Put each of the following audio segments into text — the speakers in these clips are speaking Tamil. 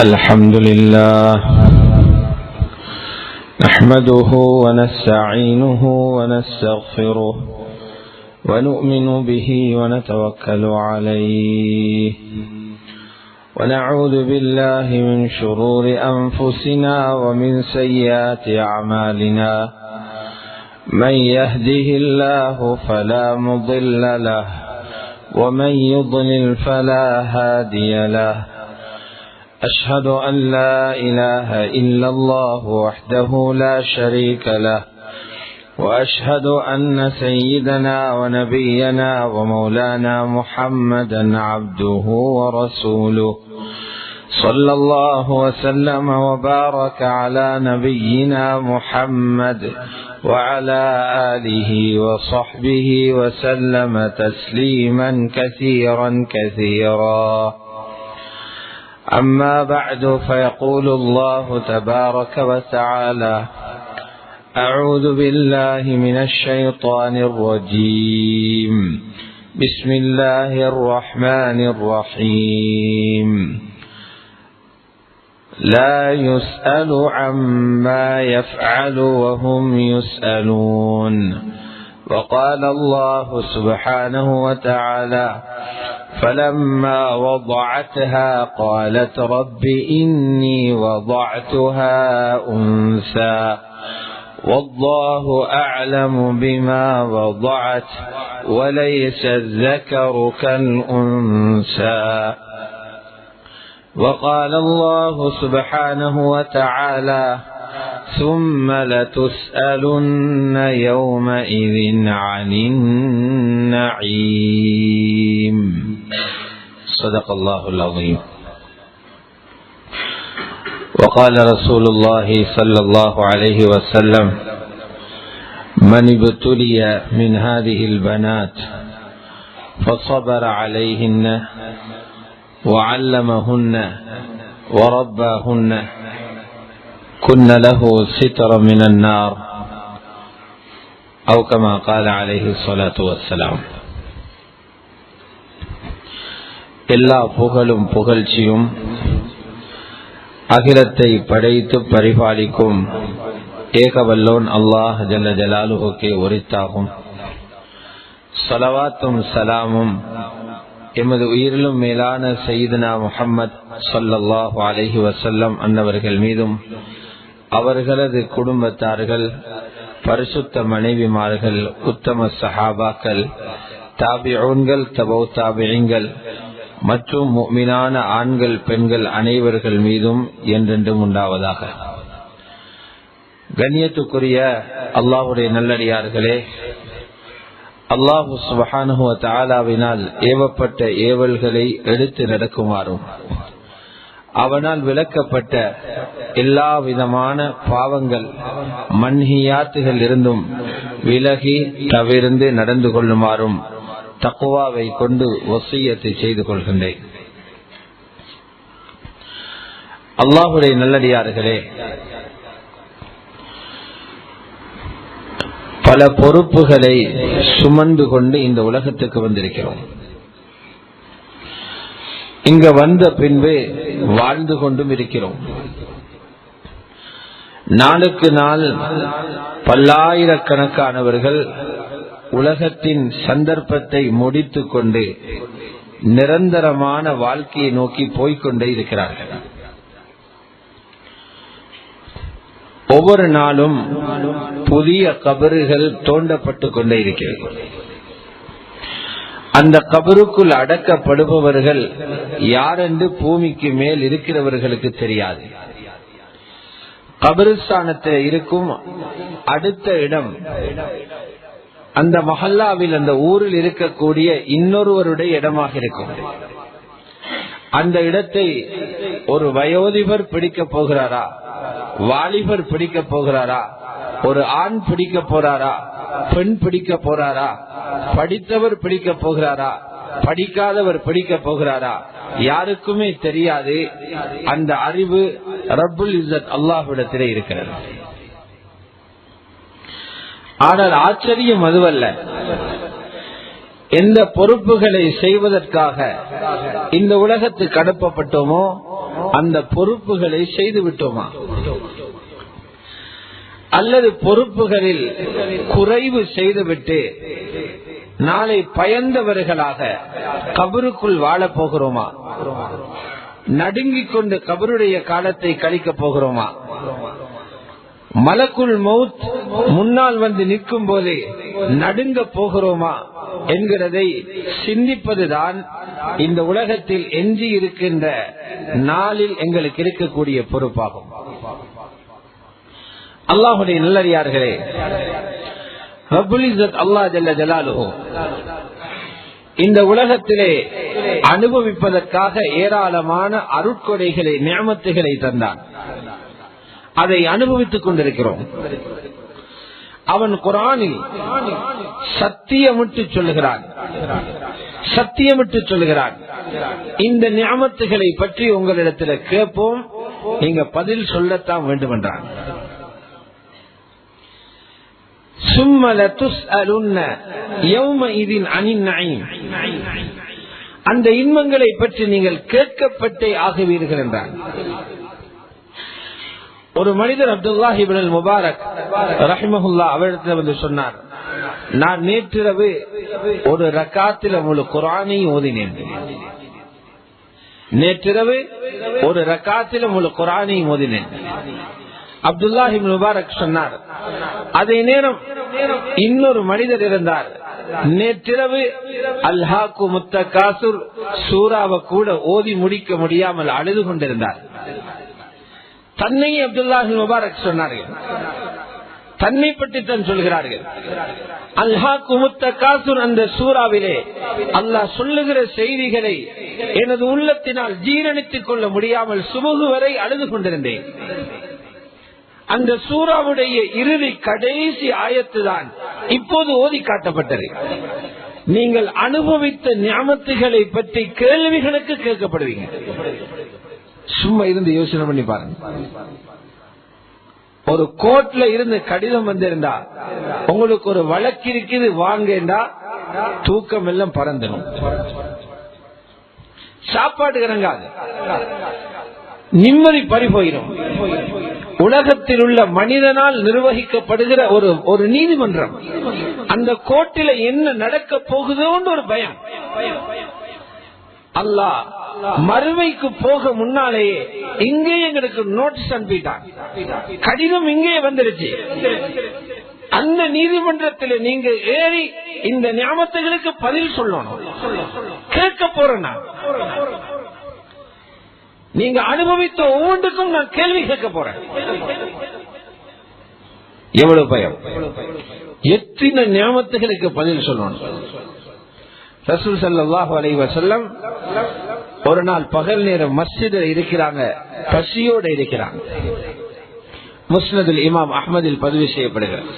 الحمد لله نحمده ونستعينه ونستغفره ونؤمن به ونتوكل عليه ونعوذ بالله من شرور أنفسنا ومن سيئات أعمالنا من يهده الله فلا مضل له ومن يضلل فلا هادي له أشهد أن لا إله إلا الله وحده لا شريك له وأشهد أن سيدنا ونبينا ومولانا محمدا عبده ورسوله صلى الله وسلم وبارك على نبينا محمد وعلى آله وصحبه وسلم تسليما كثيرا كثيرا. أما بعد فيقول الله تبارك وتعالى: أعوذ بالله من الشيطان الرجيم. بسم الله الرحمن الرحيم. لا يسأل عما يفعل وهم يسألون. وقال الله سبحانه وتعالى: فلما وضعتها قالت رب إني وضعتها أنثى والله أعلم بما وضعت وليس الذكر كالأنثى. وقال الله سبحانه وتعالى: ثم لتسألن يومئذ عن النعيم. صدق الله العظيم. وقال رسول الله صلى الله عليه وسلم: من ابتلي من هذه البنات فصبر عليهن وعلمهن ورباهن كن له ستر من النار أو كما قال عليه الصلاة والسلام. எல்லா புகழும் புகழ்ச்சியும் அகிலத்தை படைத்து பரிபாலிக்கும் ஏகவல்லோன் அல்லாஹ் ஜல்ல ஜலாலுஹுக்கே உரித்தாகும். ஸலவாத்தும் சலாமும் எமது உயிரிலும் மேலான சய்யிதுனா முஹம்மத் ஸல்லல்லாஹு அலைஹி வஸல்லம் அன்னவர்கள் மீதும் அவர்களது குடும்பத்தார்கள், பரிசுத்த மனைவிமார்கள், உத்தம சஹாபாக்கள், தாபிஊன்கள், தபௌ தாபிஈன்கள் மற்றும் முஃமினான ஆண்கள் பெண்கள் அனைவர்கள் மீதும் என்றென்றும் உண்டாவதாக. கண்ணியத்துக்குரிய அல்லாஹ்வுடைய நல்லடியார்களே, அல்லாஹ் சுப்ஹானஹு வ தஆலாவினால் ஏவப்பட்ட ஏவல்களை எடுத்து நடக்குமாறும் அவனால் விலக்கப்பட்ட எல்லா விதமான பாவங்கள் மன்ஹியாத்துகள் இருந்தும் விலகி தவிர்ந்து நடந்து கொள்ளுமாறும் தக்வாவை கொண்டு வசியத்தை செய்து கொள்கின்றேன். அல்லாஹ்வுடைய நல்லடியார்களே, பல பொறுப்புகளை சுமந்து கொண்டு இந்த உலகத்துக்கு வந்திருக்கிறோம். இங்க வந்த பின்பு வாழ்ந்து கொண்டும் இருக்கிறோம். நாளுக்கு நாள் பல்லாயிரக்கணக்கானவர்கள் உலகத்தின் சந்தர்ப்பத்தை முடித்து கொண்டு நிரந்தரமான வாழ்க்கையை நோக்கி போய்கொண்டே இருக்கிறார்கள். ஒவ்வொரு நாளும் புதிய கபறுகள் தோண்டப்பட்டு கொண்டே இருக்கிறது. அந்த கபருக்குள் அடக்கப்படுபவர்கள் யாரென்று பூமிக்கு மேல் இருக்கிறவர்களுக்கு தெரியாது. கபரிஸ்தானத்தில் இருக்கும் அடுத்த இடம் அந்த மஹல்லாவில், அந்த ஊரில் இருக்கக்கூடிய இன்னொருவருடைய இடமாக இருக்கும். அந்த இடத்தை ஒரு வயோதிபர் பிடிக்க போகிறாரா, வாலிபர் பிடிக்க போகிறாரா, ஒரு ஆண் பிடிக்க போறாரா, பெண் பிடிக்க போறாரா, படித்தவர் பிடிக்க போகிறாரா, படிக்காதவர் பிடிக்க போகிறாரா, யாருக்குமே தெரியாது. அந்த அறிவு ரப்புல் இஸ்ஸத் அல்லாஹ்விடத்திலே இருக்கிறது. ஆனால் ஆச்சரியம் அதுவல்ல, எந்த பொறுப்புகளை செய்வதற்காக இந்த உலகத்துக்கு அனுப்பப்பட்டோமோ அந்த பொறுப்புகளை செய்து விட்டோமா, அல்லது பொறுப்புகளில் குறைவு செய்துவிட்டு நாளை பயந்தவர்களாக கபருக்குள் வாழப் போகிறோமா, நடுங்கிக் கொண்டு கபருடைய காலத்தை கழிக்கப் போகிறோமா, மலக்குல் மௌத் முன்னால் வந்து நிற்கும் போதே நடுங்க போகிறோமா என்கிறதை சிந்திப்பதுதான் இந்த உலகத்தில் எஞ்சி இருக்கின்ற நாளில் எங்களுக்கு இருக்கக்கூடிய பொறுப்பாகும். அல்லாஹுடைய நல்லடியார்களே, ரப்புல் இஸ்ஸத் அல்லாஹ் ஜல்ல ஜலாலுஹு இந்த உலகத்திலே அனுபவிப்பதற்காக ஏராளமான அருட்கொடைகளை, நிஅமத்துகளை தந்தான். அதை அனுபவித்துக் கொண்டிருக்கிறோம். அவன் குர்ஆனில் சத்தியமிட்டு சொல்லுகிறான், இந்த நிஅமத்துகளை பற்றி உங்களிடத்தில் கேட்போம், நீங்க பதில் சொல்லத்தான் வேண்டும் என்றான். ثُمَّ لَتُسْأَلُنَّ يَوْمَئِذٍ عَنِ النَّعِيمِ அந்த இன்பங்களை பற்றி நீங்கள் கேட்கப்பட்டே ஆகுவீர்கள் என்றான். ஒரு மனிதர் அப்துல்லாஹ் இப்னுல் முபாரக் ரஹிமஹுல்லாஹ் அவரிடத்தில் வந்து சொன்னார், நான் நேற்றிரவு ஒரு ரக்காத்தில் முழு குர்ஆனையும் ஓதினேன். அப்துல்லாஹ் இப்னு முபாரக் சொன்னார், அதே நேரம் இன்னொரு மனிதர் இருந்தார், நேற்றிரவு அல்ஹாக்கு முத்தகாசுர் சூராவை கூட ஓதி முடிக்க முடியாமல் அழுது கொண்டிருந்தார். தன்னையே அப்துல்லாஹ் இப்னு முபாரக் சொன்னார்கள், தன்னை பற்றி தான் சொல்கிறார்கள். அல்ஹாக்கு முத்தகாசுர் அந்த சூராவிலே அல்லாஹ் சொல்லுகிற செய்திகளை எனது உள்ளத்தினால் ஜீரணித்துக் கொள்ள முடியாமல் சுபுகு வரை அழுது கொண்டிருந்தேன். அந்த சூராவுடைய இறுதி கடைசி ஆயத்து தான் இப்போது ஓதி காட்டப்பட்டது. நீங்கள் அனுபவித்த நிஅமத்துகளை பற்றி கேள்விகளுக்கு கேட்கப்படுவீங்க. சும்மா இருந்து யோசனை பண்ணி பாருங்க. ஒரு கோர்ட்ல இருந்து கடிதம் வந்திருந்தா, உங்களுக்கு ஒரு வழக்கு இருக்குது வாங்கண்டா, தூக்கம் எல்லாம் பறந்துடும், சாப்பாடு இறங்காது, நிம்மதி பறிபோயிடும். உலகத்தில் உள்ள மனிதனால் நிர்வகிக்கப்படுகிற ஒரு நீதிமன்றம், அந்த கோர்ட்டில என்ன நடக்க போகுதோன்னு ஒரு பயம். அல்லாஹ் மறுமைக்கு போக முன்னாலேயே இங்கே எங்களுக்கு நோட்டீஸ் அனுப்பிட்டான், கடிதம் இங்கே வந்துருச்சு. அந்த நீதிமன்றத்தில் நீங்க ஏறி இந்த நியாமத்துகளுக்கு பதில் சொல்லணும். கேட்க போறேன், நீங்க அனுபவித்த ஒவ்வொன்றுக்கும் நான் கேள்வி கேட்க போறேன். எவ்வளவு பயம், எத்தனை நியாமத்துகளுக்கு பதில் சொல்லணும். ரசூல் ஸல்லல்லாஹு அலைஹி வஸல்லம் ஒரு நாள் பகல் நேரம் மஸ்ஜிதில் இருக்கிறாங்க, பசியோடு இருக்கிறாங்க. முஸ்னதுல் இமாம் அஹ்மதில் பதிவு செய்யப்படுகிறது.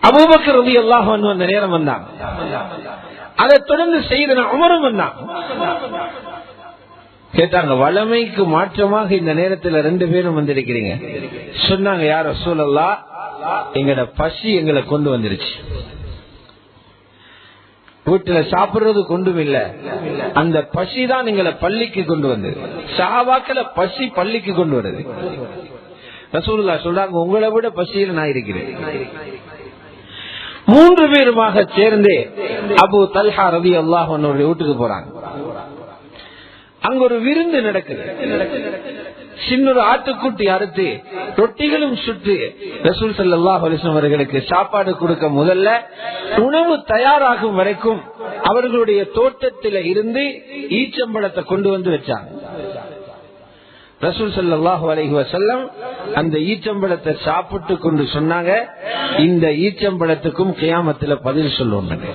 அபூபக்கர் ரலியல்லாஹு அன்ஹு அந்த நேரம் வந்தாங்க. அதைத் தொடர்ந்து சையதுனா உமரும் வந்தாங்க. கேட்டாங்க, வளமைக்கு மாற்றமாக இந்த நேரத்தில் 2 பேரும் வந்திருக்கிறீங்க. சொன்னாங்க, யா ரசூலல்லாஹ், எங்கட பசி எங்களை கொண்டு வந்துருச்சு. வீட்டுல சாப்பிடுறது கொண்டும் இல்ல, அந்த பசி தான் எங்களை பள்ளிக்கு கொண்டு வந்தது. சஹாபாக்கள பசி பள்ளிக்கு கொண்டு வருது. ரசூலுல்லாஹ் சொல்றாங்க, உங்களை விட பசியில் நான் இருக்கிறேன். 3 பேருமாக சேர்ந்து அபூ தல்ஹா ரலியல்லாஹு அன்ஹு வீட்டுக்கு போறாங்க. அங்க ஒரு விருந்து நடக்குது. சின்னொரு ஆட்டுக்குட்டி அறுத்து ரொட்டிகளும் சுட்டு ரசூல் ஸல்லல்லாஹு அலைஹி வஸல்லம் அவர்களுக்கு சாப்பாடு கொடுக்க முதல்ல உணவு தயாராகும் வரைக்கும் அவர்களுடைய தோட்டத்தில இருந்து ஈச்சம்பழத்தை கொண்டு வந்து வச்சாங்க. ரசூல் ஸல்லல்லாஹு அலைஹி வஸல்லம் அந்த ஈச்சம்பழத்தை சாப்பிட்டு கொண்டு சொன்னாங்க, இந்த ஈச்சம்பழத்துக்கும் கியாமத்துல பதில் சொல்லணும்.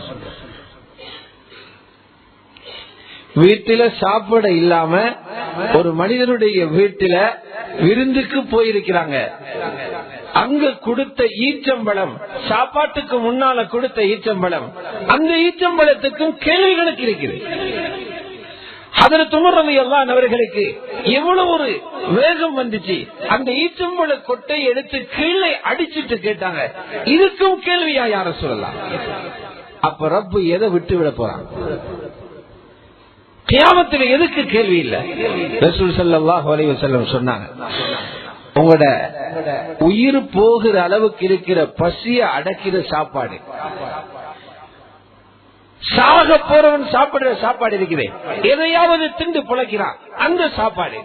வீட்டில சாப்பாடு இல்லாம ஒரு மனிதனுடைய வீட்டில விருந்துக்கு போயிருக்கிறாங்க. அங்க கொடுத்த ஈச்சம்பழம், சாப்பாட்டுக்கு முன்னால கொடுத்த ஈச்சம்பழம், அந்த ஈச்சம்பழத்துக்கும் கேள்விகளுக்கு இருக்குது. ஹதரத் உமர் ரலியல்லாஹு அன்ஹு அவர்களுக்கு எவ்வளவு ஒரு வேகம் வந்துச்சு. அந்த ஈச்சம்பழ கொட்டை எடுத்து கீழே அடிச்சிட்டு கேட்டாங்க, இதுக்கும் கேள்வியா யார சொல்லலாம்? அப்ப ரப்பு எதை விட்டு விட போறான்? கியாமத்தில் எதுக்கு கேள்வி இல்ல. ரசூல் ஸல்லல்லாஹு அலைஹி வஸல்லம் சொன்னாங்க, உங்களோட உயிர் போகிற அளவுக்கு இருக்கிற பசிய அடக்கிற சாப்பாடு, சாக போறவன் சாப்பிடுற சாப்பாடு இருக்குது, எதையாவது திண்டு பிழைக்கிறான் அந்த சாப்பாடு,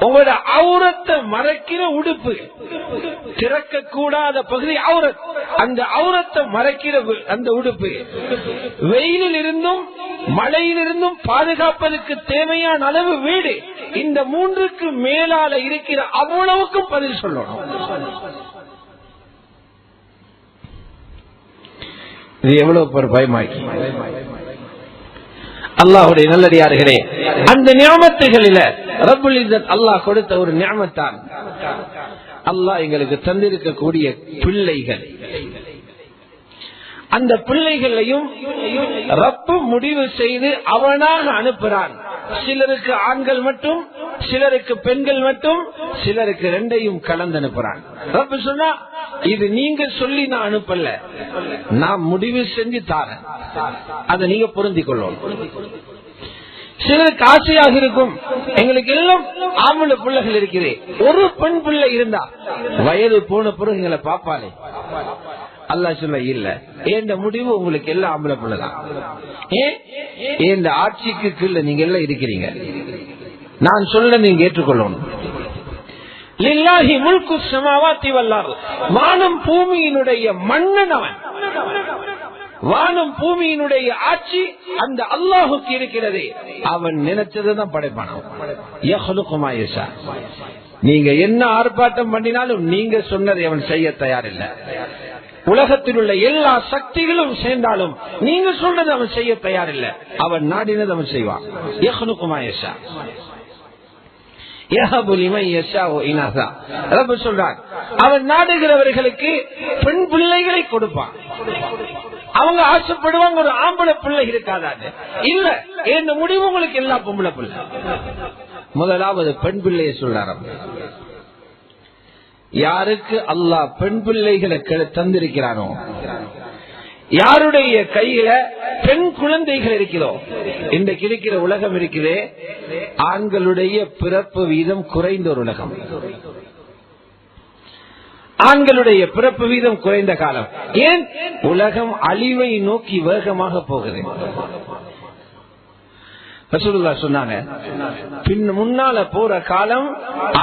உங்களோட அவுரத்தை மறைக்கிற உடுப்பு, திறக்க கூடாத பகுதி அவுரத், அந்த அவுரத்தை மறைக்கிற அந்த உடுப்பு, வெயிலில் இருந்தும் மழையிலிருந்தும் பாதுகாப்பதற்கு தேவையான அளவு வீடு, இந்த மூன்றுக்கு மேலால இருக்கிற அவ்வளவுக்கும் பதில் சொல்லணும். இது எவ்வளவு ஒரு பயமாக்கி. அல்லாஹ்வுடைய நல்லடியார்களே, அந்த நியமத்துகளில ரப்புல் இஸ்ஸத் அல்லாஹ் கொடுத்த ஒரு நியமத்தான் அல்லாஹ் எங்களுக்கு தந்திருக்கக்கூடிய பிள்ளைகள். அந்த பிள்ளைகளையும் ரப்பு முடிவு செய்து அவனாக அனுப்புறான். சிலருக்கு ஆண்கள் மட்டும், சிலருக்கு பெண்கள் மட்டும், சிலருக்கு ரெண்டையும் கலந்து அனுப்புறான். ரப்பு சொன்னா, இது நீங்க சொல்லி நான் அனுப்பல, நான் முடிவு செஞ்சு தாரேன், அதை நீங்க பொருந்திக் கொள்ளணும். சிலருக்கு ஆசையாக இருக்கும், எங்களுக்கு எல்லாம் ஆம்பளை பிள்ளைகள் இருக்குது, ஒரு பெண் பிள்ளை இருந்தா வயது போன பிறகு எங்களை பாப்பாலே. அல்லாஹ் சொல்ல, இல்ல, இந்த முடிவு உங்களுக்கு எல்லாம் ஆம்பளை பிள்ளைதான். ஏன் இந்த ஆட்சிக்கு கீழே நீங்க எல்லாம் இருக்கிறீங்க, நான் சொல்ல நீங்க ஏற்றுக்கொள்ளணும். லில்லாஹி முல்கு ஸமாவாத்தி வல் அர்த், வானம் பூமியினுடைய மன்னன் அவன், வானம் பூமியினுடைய ஆட்சி அந்த அல்லாஹுக்கு இருக்கிறது. அவன் நினைச்சதான் படைப்பான். யஹ்லுகு மா யஷா. நீங்க என்ன ஆர்ப்பாட்டம் பண்ணினாலும் நீங்க சொன்னதை அவன் செய்ய தயாரில்லை. உலகத்தில் உள்ள எல்லா சக்திகளும் சேர்ந்தாலும் நீங்க சொல்றது அவன் செய்ய தயாரில்லை. அவன் நாடினது அவன் செய்வான். யஹ்லுகு மா யஷா. அவன் நாடுகிறவர்களுக்கு பெண் பிள்ளைகளை கொடுப்பான். அவங்க ஆசைப்படுவாங்க ஒரு ஆம்பளை பிள்ளை இருக்காது. இல்ல, இந்த முடிவு உங்களுக்கு எல்லா பொம்பளை பிள்ளை. முதலாவது பெண் பிள்ளையை சொல்றார். யாருக்கு அல்லாஹ் பெண் பிள்ளைகளை தந்திருக்கிறானோ, யாருடைய கையில பெண் குழந்தைகள் இருக்கிறோ, இன்றைக்கு இருக்கிற உலகம் இருக்குதே, ஆண்களுடைய பிறப்பு வீதம் குறைந்த ஒரு உலகம். ஆண்களுடைய பிறப்பு வீதம் குறைந்த காலம். ஏன்? உலகம் அழிவை நோக்கி வேகமாக போகுது. ரசூலுல்லாஹ் சொன்னாங்க, பின் முன்னால போற காலம்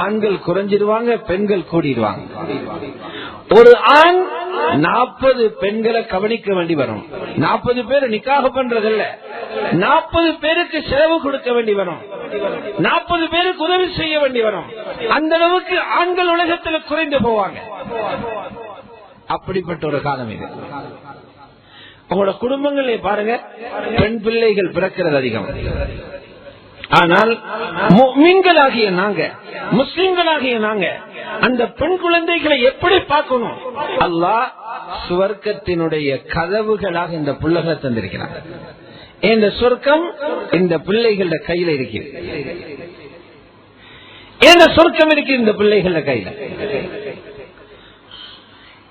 ஆண்கள் குறைஞ்சிடுவாங்க, பெண்கள் கூடிடுவாங்க. ஒரு ஆண் 40 பெண்களை கவனிக்க வேண்டி வரும். 40 பேர் நிக்காஹ் பண்றதில்ல, 40 பேருக்கு செலவு கொடுக்க வேண்டி வரும், 40 பேருக்கு உதவி செய்ய வேண்டி வரும். அந்த அளவுக்கு ஆண்கள் உலகத்தில் குறைந்து போவாங்க. அப்படிப்பட்ட ஒரு காலம் இது. உங்களோட குடும்பங்களே பாருங்க, பெண் பிள்ளைகள் பிறக்கிறது அதிகம். ஆனால் முஃமின்களாகிய நாங்க, முஸ்லிம்களாகிய நாங்க அந்த பெண் குழந்தைகளை எப்படி பார்க்கணும்? அல்லாஹ் சுவர்க்கத்தினுடைய கதவுகளாக இந்த பிள்ளைகளை தந்திருக்கிறாங்க. இந்த சொர்க்கம் இந்த பிள்ளைகள கையில இருக்கு. இந்த சொர்க்கம் இருக்கு இந்த பிள்ளைகள கையில.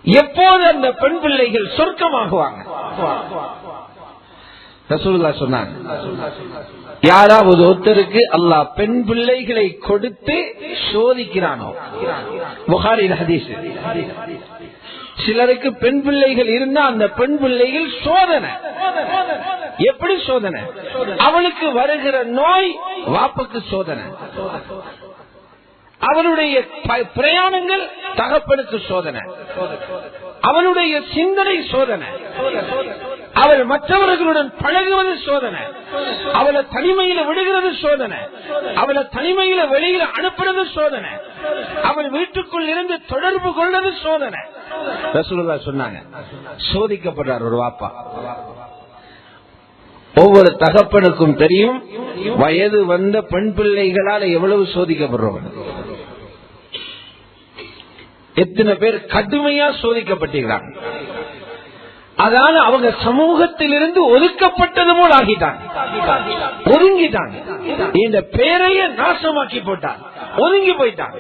எப்போது அந்த பெண் பிள்ளைகள் சொர்க்கமாகுவாங்க? ரசூலுல்லாஹ் சொன்னாங்க, யாராவது ஒருத்தருக்கு அல்லாஹ் பெண் பிள்ளைகளை கொடுத்து சோதிக்கிறானோ, புகாரில் ஹதீஸ், சிலருக்கு பெண் பிள்ளைகள் இருந்தா அந்த பெண் பிள்ளைகள் சோதனை. எப்படி சோதனை? அவளுக்கு வருகிற நோய் வாப்புக்கு சோதனை, அவனுடைய பிரயாணங்கள் தகப்பனுக்கு சோதனை, அவனுடைய சிந்தனை சோதனை, அவள் மற்றவர்களுடன் பழகுவது சோதனை, அவளை தனிமையில விடுகிறது சோதனை, அவளை தனிமையில வெளியில அனுப்புறது சோதனை, அவள் வீட்டுக்குள் இருந்து தொடர்பு கொள்வது சோதனை. ரசூலுல்லாஹ் சொன்னாங்க, சோதிக்கப்படுறார் ஒரு வாப்பா. ஒவ்வொரு தகப்பனுக்கும் தெரியும் வயது வந்த பெண் பிள்ளைகளால் எவ்வளவு சோதிக்கப்படுறோம். எத்தனை பேர் கடுமையா சோதிக்கப்பட்டிருக்கிறாங்க. அதனால அவங்க சமூகத்திலிருந்து ஒதுக்கப்பட்டது போல் ஆகிட்டாங்க, ஒதுங்கிட்டாங்க. இந்த பேரையே நாசமாக்கி போட்டாங்க, ஒதுங்கி போயிட்டாங்க.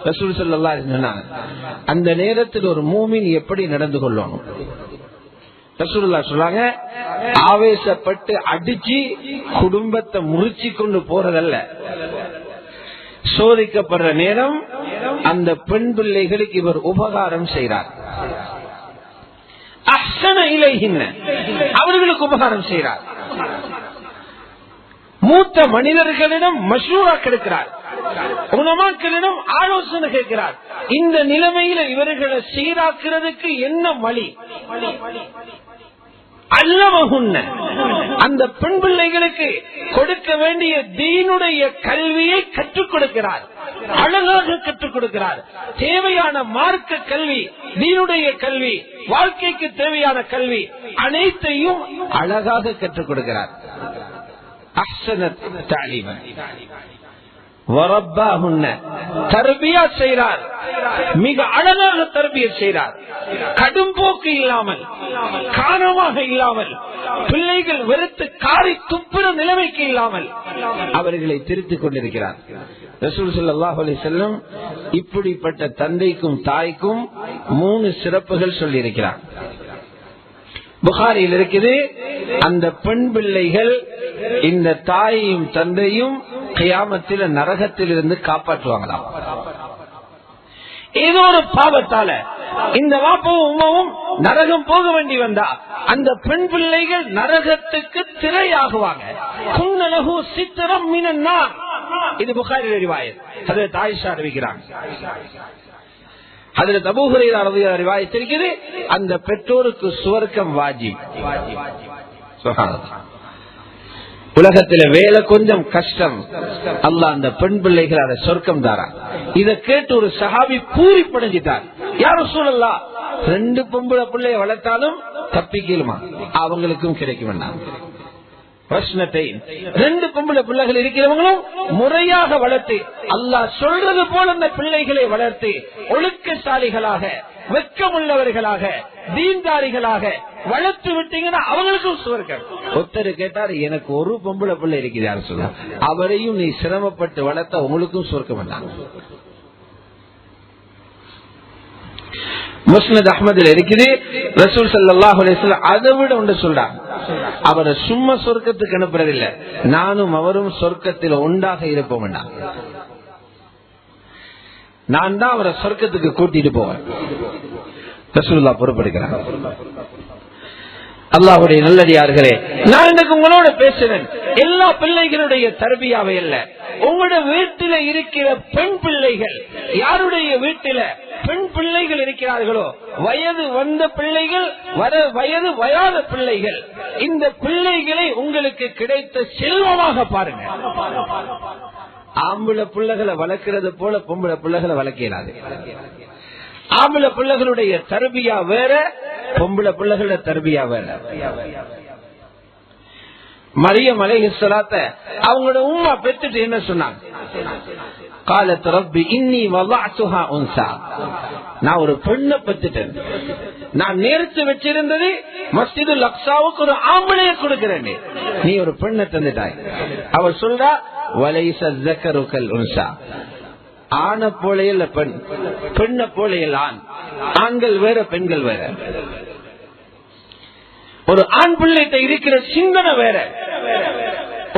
ரசூல் ஸல்லல்லாஹு அலைஹி வஸல்லம் அந்த நேரத்தில் ஒரு மூமின் எப்படி நடந்து கொள்ளணும்? ரசூலுல்லாஹ் சொல்றாங்க, ஆவேசப்பட்டு அடிச்சு குடும்பத்தை முறிச்சு கொண்டு போறதல்ல. சோதிக்கப்படுற நேரம் அந்த பெண் பிள்ளைகளுக்கு இவர் உபகாரம் செய்கிறார். அஹ்ஸன இலைஹின்ன, அவர்களுக்கு உபகாரம் செய்கிறார். மூத்த மனிதர்களிடம் மஷ்ரூரா கேட்கிறார், உலமாக்களிடம் ஆலோசனை கேட்கிறார். இந்த நிலைமையில இவர்களை சீராக்குறதுக்கு என்ன வழி? அல்லமஹுன்ன, அந்த பெண் பிள்ளைகளுக்கு கொடுக்க வேண்டிய தீனுடைய கல்வியை கற்றுக் கொடுக்கிறார், அழகாக கற்றுக் கொடுக்கிறார். தேவையான மார்க்க கல்வி, தீனுடைய கல்வி, வாழ்க்கைக்கு தேவையான கல்வி அனைத்தையும் அழகாக கற்றுக் கொடுக்கிறார். அஹ்ஸனத் தஅலீமன் வரப்பாஹுன்ன, தர்பியா செய்கிறார், மிக அழகாக தர்பியா செய்கிறார். கடும் போக்கு இல்லாமல், காரணமாக இல்லாமல், பிள்ளைகள் வெறுத்து காரி துப்புற நிலைமைக்கு இல்லாமல் அவர்களை திருத்திக் கொண்டிருக்கிறார். ரசூல் ஸல்லல்லாஹு அலைஹி வஸல்லம் இப்படிப்பட்ட தந்தைக்கும் தாய்க்கும் 3 சிறப்புகள் சொல்லி இருக்கிறார். புகாரியில் இருக்குது, அந்த பெண் பிள்ளைகள் இந்த தாயையும் தந்தையும் கியாமத்தில நரகத்தில் இருந்து காப்பாற்றுவாங்களாம். ஏதோ ஒரு பாவத்தால இந்த வாப்பவும் உமாவும் நரகம் போக வேண்டி வந்தா அந்த பெண் பிள்ளைகள் நரகத்துக்கு திரையாகுவாங்க. குன்னலஹு சித்ரம் மினன் நார், இது புகாரி ரிவாயத். ஹஜ்ரத் ஆயிஷா அறிவிக்கிறாங்க. ஹஜ்ரத் அபூ ஹுரைரா ரலியல்லாஹு ரிவாயத் இருக்குது, அந்த பெற்றோருக்கு சுவர்க்கம் வாஜிப். சுப்ஹானல்லாஹ். உலகத்தில வேலை கொஞ்சம் கஷ்டம், அல்லாஹ் அந்த பெண் பிள்ளைகள் அதை சொர்க்கம் தாரா. இதை கேட்டு ஒரு சஹாபி பூரிப்படைஞ்சிட்டார். யா ரசூலல்லாஹ், 2 பொம்பளை பிள்ளைய வளர்த்தாலும் தப்பிக்கலுமா? அவங்களுக்கும் கிடைக்கும். 2 பொம்பளை பிள்ளைகள் இருக்கிறவங்களும் முறையாக வளர்த்து, அல்லாஹ் சொல்றது போல அந்த பிள்ளைகளை வளர்த்து ஒழுக்கசாலிகளாக, வெட்கமுள்ளவர்களாக, தீன்தாரிகளாக வளர்த்து விட்டீங்கன்னா அவங்களுக்கும் சுவர்க்கம். ஒருத்தர் கேட்டார், எனக்கு ஒரு பொம்பளை பிள்ளை இருக்கிறார் சொல்ல, அவரையும் நீ சிரமப்பட்டு வளர்த்த உங்களுக்கும் சுவர்க்கம். முஸ்னத் அஹ்மதில் இருக்குது, ரசூல் ஸல்லல்லாஹு அலைஹி வஸல்லம் அதை விட ஒன்று சொல்றாங்க, அவரை சும்மா சொர்க்கத்துக்கு அனுப்புறதில்லை, நானும் அவரும் சொர்க்கத்தில் ஒன்றாக இருப்போம். நான் தான் அவரை சொர்க்கத்துக்கு கூட்டிட்டு போவேன். ரசூலுல்லாஹ் பொறுப்பெடுக்கிறாங்க. அல்லாஹ்வுடைய நல்லடியார்களே, நான் இன்னைக்கு உங்களோட பேசுறேன் எல்லா பிள்ளைகளுடைய தர்பியாவை அல்ல. உங்களோட வீட்டில இருக்கிற பெண் பிள்ளைகள், யாருடைய வீட்டில பெண் பிள்ளைகள் இருக்கிறார்களோ, வயது வந்த பிள்ளைகள், வயது வயாத பிள்ளைகள், இந்த பிள்ளைகளை உங்களுக்கு கிடைத்த செல்வமாக பாருங்க. ஆம்பளை பிள்ளைகளை வளர்க்கிறது போல பொம்பளை பிள்ளைகளை வளர்க்கிறாது. ஆம்பளை பிள்ளைகளுடைய தர்பியா வேற, பொம்பளை பிள்ளைகளோட தர்பியா வேற. மரியம் அலைஹிஸ்ஸலாத்த அவங்களோட உம்மா பெத்துட்டு என்ன சொன்னாங்க? قالت رب اني وضعتها انثى, நான் ஒரு பெண்ணை பெத்துட்டேன். நான் நேர்த்து வச்சிருந்தது மஸ்ஜிதுல் அக்ஸாவுக்கு ஒரு ஆம்பளையை கொடுக்கிறேன், நீ ஒரு பெண்ணை தந்துட்டாய். அவர் சொல்றா, வலைஸ الذكر كالانثى, ஆணை போலையில் பெண், பெண்ணை போலையில் ஆண். ஆண்கள் வேற, பெண்கள் வேற. ஒரு ஆண் பிள்ளைகிட்ட இருக்கிற சிந்தனை வேற,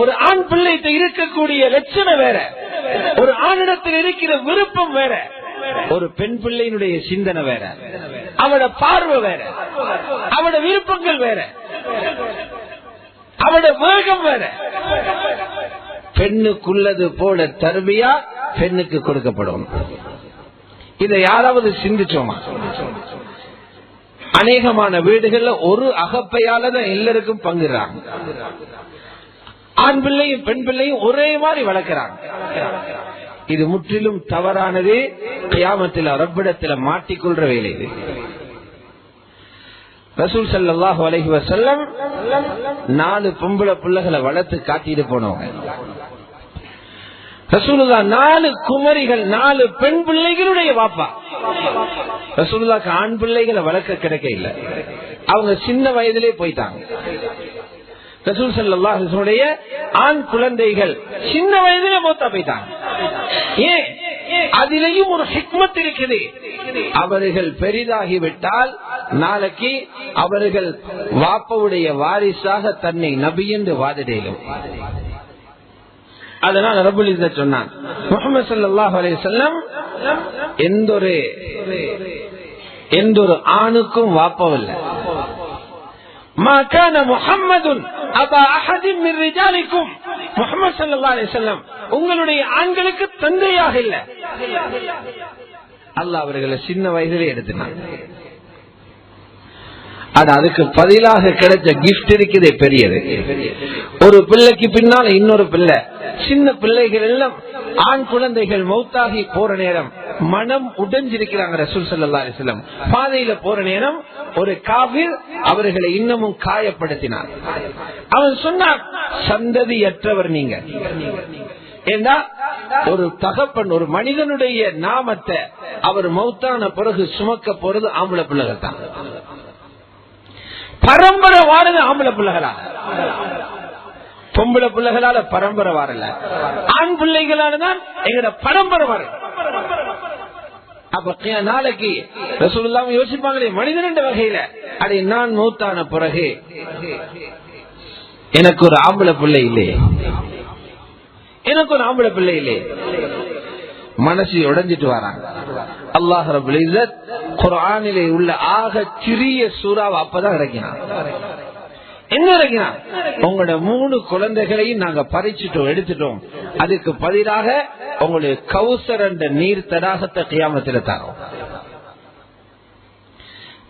ஒரு ஆண் பிள்ளைகிட்ட இருக்கக்கூடிய லட்சணம் வேற, ஒரு ஆணிடத்தில் இருக்கிற விருப்பம் வேற, ஒரு பெண் பிள்ளையினுடைய சிந்தனை வேற, அவட பார்வை வேற, அவட விருப்பங்கள் வேற, அவட வேகம் வேற. பெண்ணுக்குள்ளது போல தர்பியா பெண்ணுக்கு கொடுக்கப்படும். இதை யாராவது சிந்திச்சோமா? அநேகமான வீடுகள்ல ஒரு அகப்பையால தான் எல்லாருக்கும் பங்குறாங்க. ஆண் பிள்ளையும் பெண் பிள்ளையும் ஒரே மாதிரி வளர்க்கிறாங்க. இது முற்றிலும் தவறானது. கியாமத்தில் ரப்பிடத்தில் மாட்டிக்கொள்ற வேலை இது. ரசூல் ஸல்லல்லாஹு அலைஹி வஸல்லம் 4 பொம்பளை பிள்ளைகளை வளர்த்து காட்டிட்டு போனவங்க. ரசூலுல்லாஹ் 4 குமரிகள், 4 பெண் பிள்ளைகளுடைய வாப்பா. ரசூலுல்லாஹ்க்கு ஆண் பிள்ளைகளை வளர்க்க கிடைக்க இல்ல, அவங்க சின்ன வயதிலே போயிட்டாங்க. ரசூல் ஸல்லல்லாஹு அலைஹி வஸல்லம் ஆண் குழந்தைகள் சின்ன வயதிலே மூத்தா போயிட்டாங்க. ஏன்? அதிலேயும் ஒரு ஹிக்மத் இருக்குது. அவர்கள் பெரிதாகிவிட்டால் நாளைக்கு அவர்கள் வாப்பவுடைய வாரிசாக தன்னை நபி என்று வாதிடலும். அதனால் ரப்புல் இஸ்ஸத் சொன்னான், முஹம்மது ஸல்லல்லாஹு அலைஹி வஸல்லம் எந்தொரு ஆணுக்கும் வாப்பவல்ல. மா கான முஹம்மதுன் அபா அஹதின் மின் ரிஜாலிக்கும், முஹம்மது ஸல்லல்லாஹு அலைஹி வஸல்லம் உங்களுடைய ஆண்களுக்கு தந்தையாக இல்ல. அல்லாஹ் அவர்களை சின்ன வயதிலே எடுத்துனான். அதுக்கு பதிலாக கிடைச்ச கிஃப்ட் இருக்குதே பெரியது. ஒரு பிள்ளைக்கு பின்னால இன்னொரு பிள்ளை. சின்ன பிள்ளைகள் எல்லாம் ஆண் குழந்தைகள் மௌத்தாகி போற நேரம் மனம் உடைஞ்சிருக்கிறாங்க. ரசூல் ஸல்லல்லாஹு அலைஹி வஸல்லம் பாதையில போற நேரம் ஒரு காஃபிர் அவர்களை இன்னமும் காயப்படுத்தினார். அவன் சொன்னான், சந்ததியற்றவர் நீங்க. ஏன்னா ஒரு தகப்பன் ஒரு மனிதனுடைய நாமத்தை அவர் மௌத்தான பிறகு சுமக்க போறது ஆம்பளை பிள்ளைகள் தான். பரம்பரை வாரது ஆம்பளை பிள்ளைகளா, பொம்பளை பிள்ளைகளால பரம்பரை வாரல, ஆண் பிள்ளைகளால தான் எங்கட பரம்பரை வார. அப்ப நாளைக்கு ரசூலுல்லாஹ் யோசிப்பாங்களே மனிதன் என்ற வகையில, அடே நான் மௌத்தான பிறகு எனக்கு ஒரு ஆம்பளை பிள்ளை இல்லையே, எனக்கு ஒரு ஆம்பளை பிள்ளை இல்லையே, மனசு உடைஞ்சிட்டு வராங்க. அல்லாஹ் ரப்பல் இஸ்ஸத் குர்ஆனிலே உள்ள ஆக சிறிய சூறாவை அப்பதான் இறக்கினான். என்ன இறக்கினான்? உங்களோட 3 குழந்தைகளையும் நாங்க பறிச்சுட்டோம், எடுத்துட்டோம். அதுக்கு பதிலாக உங்களுக்கு கௌசர் என்ற நீர் தடாகத்தை கியாமத்தில் தரோம்.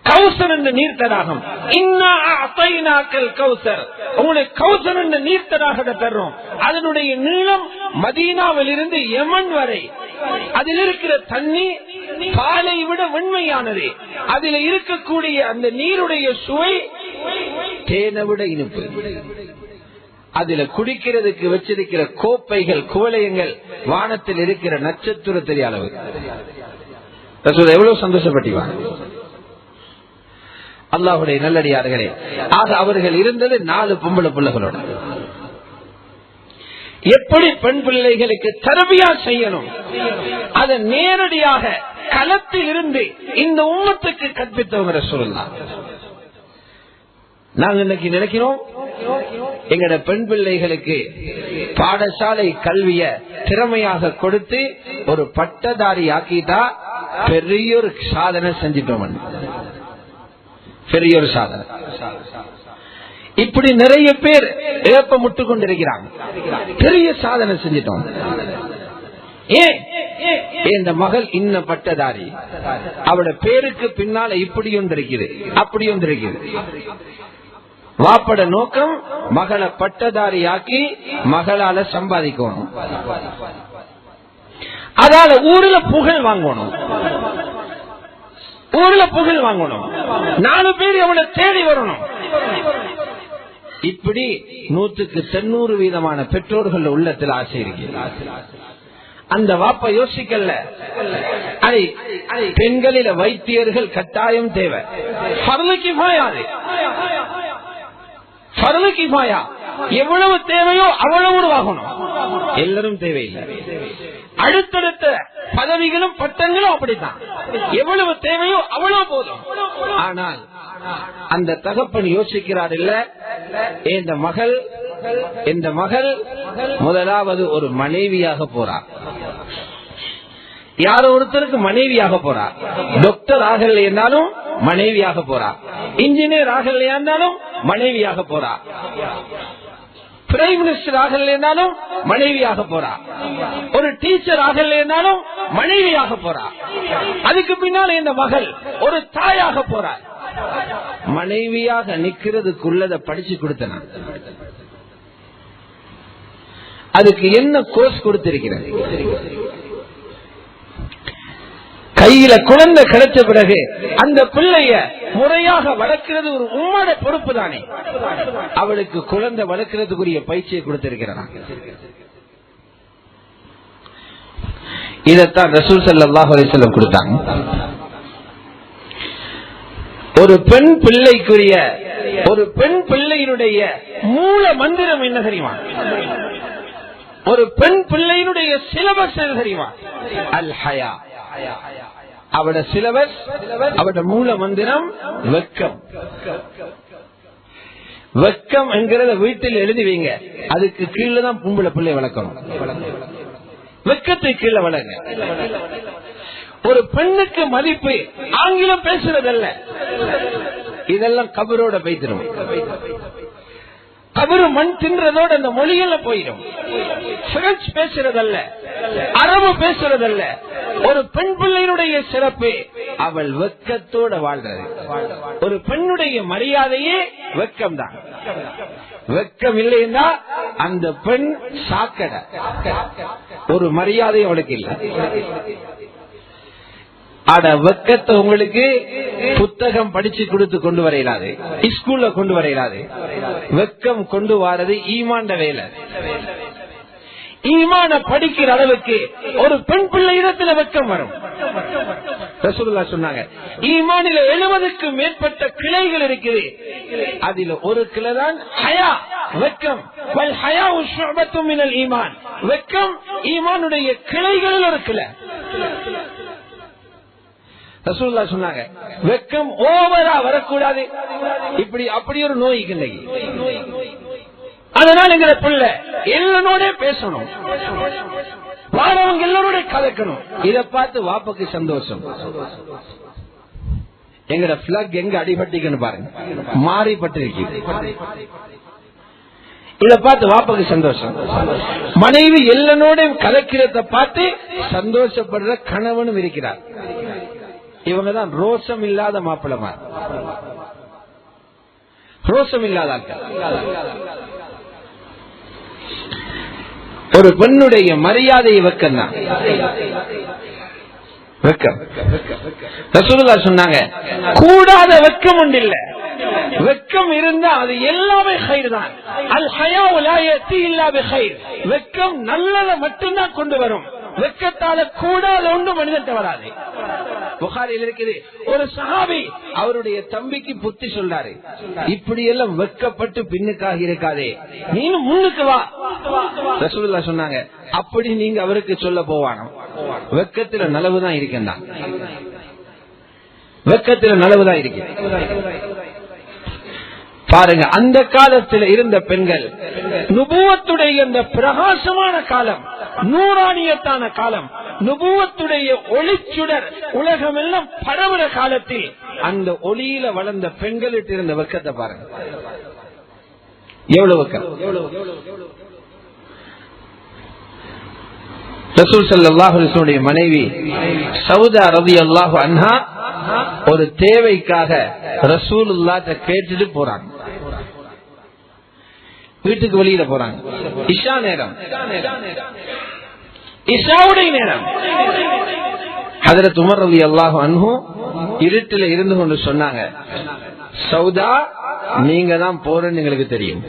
கௌசர் என்ற நீர் தடாகம், இன்னா அஅதைனாக்கல் கௌசர், உங்களுக்கு கௌசர் என்ற நீர் தடாகத்தை தர்றோம். அதனுடைய நீளம் மதீனாவில் இருந்து யமன் வரை. அதில் இருக்கிற தண்ணி பாலை விட வெண்மையானது. அதில் இருக்கக்கூடிய அந்த நீருடைய சுவை தேனை விட இனிப்பு. அதுல குடிக்கிறதுக்கு வச்சிருக்கிற கோப்பைகள் குவளையங்கள் வானத்தில் இருக்கிற நட்சத்திர தெரிய அளவு. ரசூல் எவ்வளவு சந்தோஷப்பட்டிவாங்க. அல்லாஹ்வுடைய நல்லடியார்களே, ஆக அவர்கள் இருந்தது 4 பொம்பளை பிள்ளைகளோட. எப்படி பெண் பிள்ளைகளுக்கு தர்பியா செய்யணும், அதை நேரடியாக களத்தில் இருந்து இந்த உம்மத்துக்கு கற்பித்தவங்க ரசூலுல்லாஹ். நாங்க இன்னைக்கு நினைக்கிறோம் எங்கட பெண் பிள்ளைகளுக்கு பாடசாலை கல்விய திறமையாக கொடுத்து ஒரு பட்டதாரி ஆக்கிட்டா பெரிய ஒரு சாதனை செஞ்சிட்டோம், பெரிய ஒரு சாதனை. இப்படி நிறைய பேர் ஏப்பமுட்டு கொண்டிருக்கிறாங்க. பெரிய சாதனை செஞ்சிட்டோம். ஏன் இந்த மகள் இன்ன பட்டதாரி, அவட பேருக்கு பின்னால இப்படி ஒன்று இருக்குது, அப்படி ஒன்று இருக்குது. வாப்பட நோக்கம் மகளை பட்டதாரியாக்கி மகளால சம்பாதிக்கணும், அதால ஊர்ல புகழ் வாங்கணும், ஊர்ல புகழ் வாங்கணும், 4 பேர் அவனை தேடி வரணும். இப்படி 100% பெற்றோர்கள் உள்ளத்தில் ஆசை இருக்கு. அந்த வாப்ப யோசிக்கல, பெண்களில வைத்தியர்கள் கட்டாயம் தேவை. ஃபர்லு கிஃபாயா எவ்வளவு தேவையோ அவ்வளவு உருவாகணும், எல்லாரும் தேவையில்லை. அடுத்தடுத்த பதவிகளும் பட்டங்களும் அப்படித்தான், எவ்வளவு தேவையோ அவ்வளவு போதும். ஆனால் அந்த தகப்பன் யோசிக்கிறார் இல்ல, இந்த மகள் முதலாவது ஒரு மனைவியாக போறார். யாரோ ஒருத்தருக்கு மனைவியாக போறார். டாக்டர் ஆகல என்றாலும் மனைவியாக போறார், இன்ஜினியர் ஆகல என்றாலும் மனைவியாக போறார், பிரைம் மினிஸ்டர் ஆகல என்றாலும் மனைவியாக போறார், ஒரு டீச்சர் ஆகல என்றாலும் மனைவியாக போறார். அதுக்கு பின்னால் இந்த மகள் ஒரு தாயாக போறார். மனைவியாக நிக்கிறதுக்குள்ளத படிச்சு கொடுத்தன. அதுக்கு என்ன கோர்ஸ் கொடுத்திருக்கிறது? கையில குழந்தை கிடைச்ச பிறகு அந்த பிள்ளைய முறையாக வளர்க்கிறது ஒரு உம்மோட பொறுப்பு தானே. அவளுக்கு குழந்தை வளர்க்கிறதுக்குரிய பயிற்சியை கொடுத்திருக்கிறான். இதைத்தான் ரசூல் ஸல்லல்லாஹு அலைஹி வஸல்லம் கொடுத்தாங்க. ஒரு பெண் பிள்ளைக்குரிய, ஒரு பெண் பிள்ளையினுடைய மூல மந்திரம் என்ன தெரியுமா? ஒரு பெண் பிள்ளையினுடைய சிலபஸ் என்ன தெரியுமா? அல் ஹயா. அவட சிலபஸ், அவட மூல மந்திரம் வெக்கம். வெக்கம் என்கிறத வீட்டில் எழுதி வைங்க. அதுக்கு கீழே தான் பொம்பளை பிள்ளை வளர்க்கணும். வெக்கத்தை கீழே வளங்க. ஒரு பெண்ணுக்கு மதிப்பு ஆங்கிலம் பேசுறதல்ல, இதெல்லாம் கபரோட போய்த்திரும். கபரு மண் தின்றதோட அந்த மொழியில போயிடும். பிரெஞ்சு பேசுறதல்ல, அரபு பேசுறதல்ல. ஒரு பெண் பிள்ளையினுடைய சிறப்பு அவள் வெக்கத்தோட வாழ்றது. ஒரு பெண்ணுடைய மரியாதையே வெக்கம் தான். வெக்கம் இல்லைன்னா அந்த பெண் சாக்கடை, ஒரு மரியாதை அவளுக்கு இல்லை. ஆட வெக்கத்தை உங்களுக்கு புத்தகம் படிச்சு கொடுத்து கொண்டு வரையிலாது, ஸ்கூல்ல கொண்டு வரையிலாது. வெக்கம் கொண்டு வாரது ஈமாண்ட வேலை. ஈமான படிக்கிற அளவுக்கு ஒரு பெண் பிள்ளை இடத்துல வெக்கம் வரும். ரசூலுல்லாஹ் சொன்னாங்க, ஈமானில 70க்கு மேற்பட்ட கிளைகள் இருக்குது. அதில் ஒரு கிளை தான் ஹயா, வெக்கம். வல் ஹயாஉ ஷுஅபத்தும் மினல் ஈமான். வெக்கம் ஈமானுடைய கிளைகளில் ஒரு கிளை. ரசூலுல்லாஹ் சொன்னாங்க, வெக்கம் ஓவரா வரக்கூடாது. இப்படி அப்படி ஒரு நோய்க்கு இன்னைக்கு. அதனால எங்களை பிள்ளை எல்லாரோட பேசணும், வாரவங்க எல்லாரோட கலக்கணும். இத பார்த்து வாப்புக்கு சந்தோஷம். எங்கட பிளக் எங்க அடிபட்டிக்குன்னு பாருங்க, மாறிப்பட்டிருக்கு. இத பார்த்து வாப்புக்கு சந்தோஷம். மனைவி எல்லாரோட கலக்கிறத பார்த்து சந்தோஷப்படுற கணவனும் இருக்கிறார். இவங்கதான் ரோஷம் இல்லாத மாப்பிளமார், ரோஷம் இல்லாத ஆட்கள். ஒரு பெண்ணுடைய மரியாதை வெக்கம் தான். வெக்கம். ரசூலுல்லாஹ் சொன்னாங்க, கூடாத வெக்கம் ஒன்று இல்ல. வெக்கம் இருந்தா அது எல்லாமே கைர் தான். அல் ஹயாஉ லா யதி இல்லா பிகைர். வெக்கம் நல்லதை மட்டும்தான் கொண்டு வரும். வெக்கத்தால கூடாத ஒன்று மனிதன் வராது. புகாரில் இருக்குது, ஒரு சஹாபி அவருடைய தம்பிக்கு புத்தி சொல்றாரு, இப்படி எல்லாம் வெக்கப்பட்டு பின்னுக்காக இருக்காதே, நீனும் முன்னுக்கு வா. ரசூலுல்லாஹ் சொன்னாங்க, அப்படி நீங்க அவருக்கு சொல்ல போவானோ, வெக்கத்துல நலவுதான் இருக்கா, வெக்கத்துல நலவுதான் இருக்கு. பாருங்க, அந்த காலத்தில் இருந்த பெண்கள் நுபுவத்துடைய இந்த பிரகாசமான காலம், நூறானியத்தான காலம், நுபுவத்துடைய ஒளிச்சுடர் உலகம் எல்லாம் பரவுற காலத்தில் அந்த ஒளியில வளர்ந்த பெண்களிட்டு இருந்த வெக்கத்தை பாருங்க, எவ்வளவு வெக்கம். ரசூல் ஸல்லல்லாஹு அலைஹி வஸல்லம் மனைவி சௌதா ரலியல்லாஹு அன்ஹா ஒரு தேவைக்காக ரசூலுல்லாஹ்ட்ட கேட்டுட்டு போறாங்க. வீட்டுக்கு வெளியில போறாங்க. இஷா நேரம், இஷாவுடைய நேரம். ஹஜ்ரத் உமர் ரலியல்லாஹு அன்ஹு இருட்டில இருந்து கொண்டு சொன்னாங்க, சௌதா நீங்க தான் போறன்னு எங்களுக்கு தெரியும்.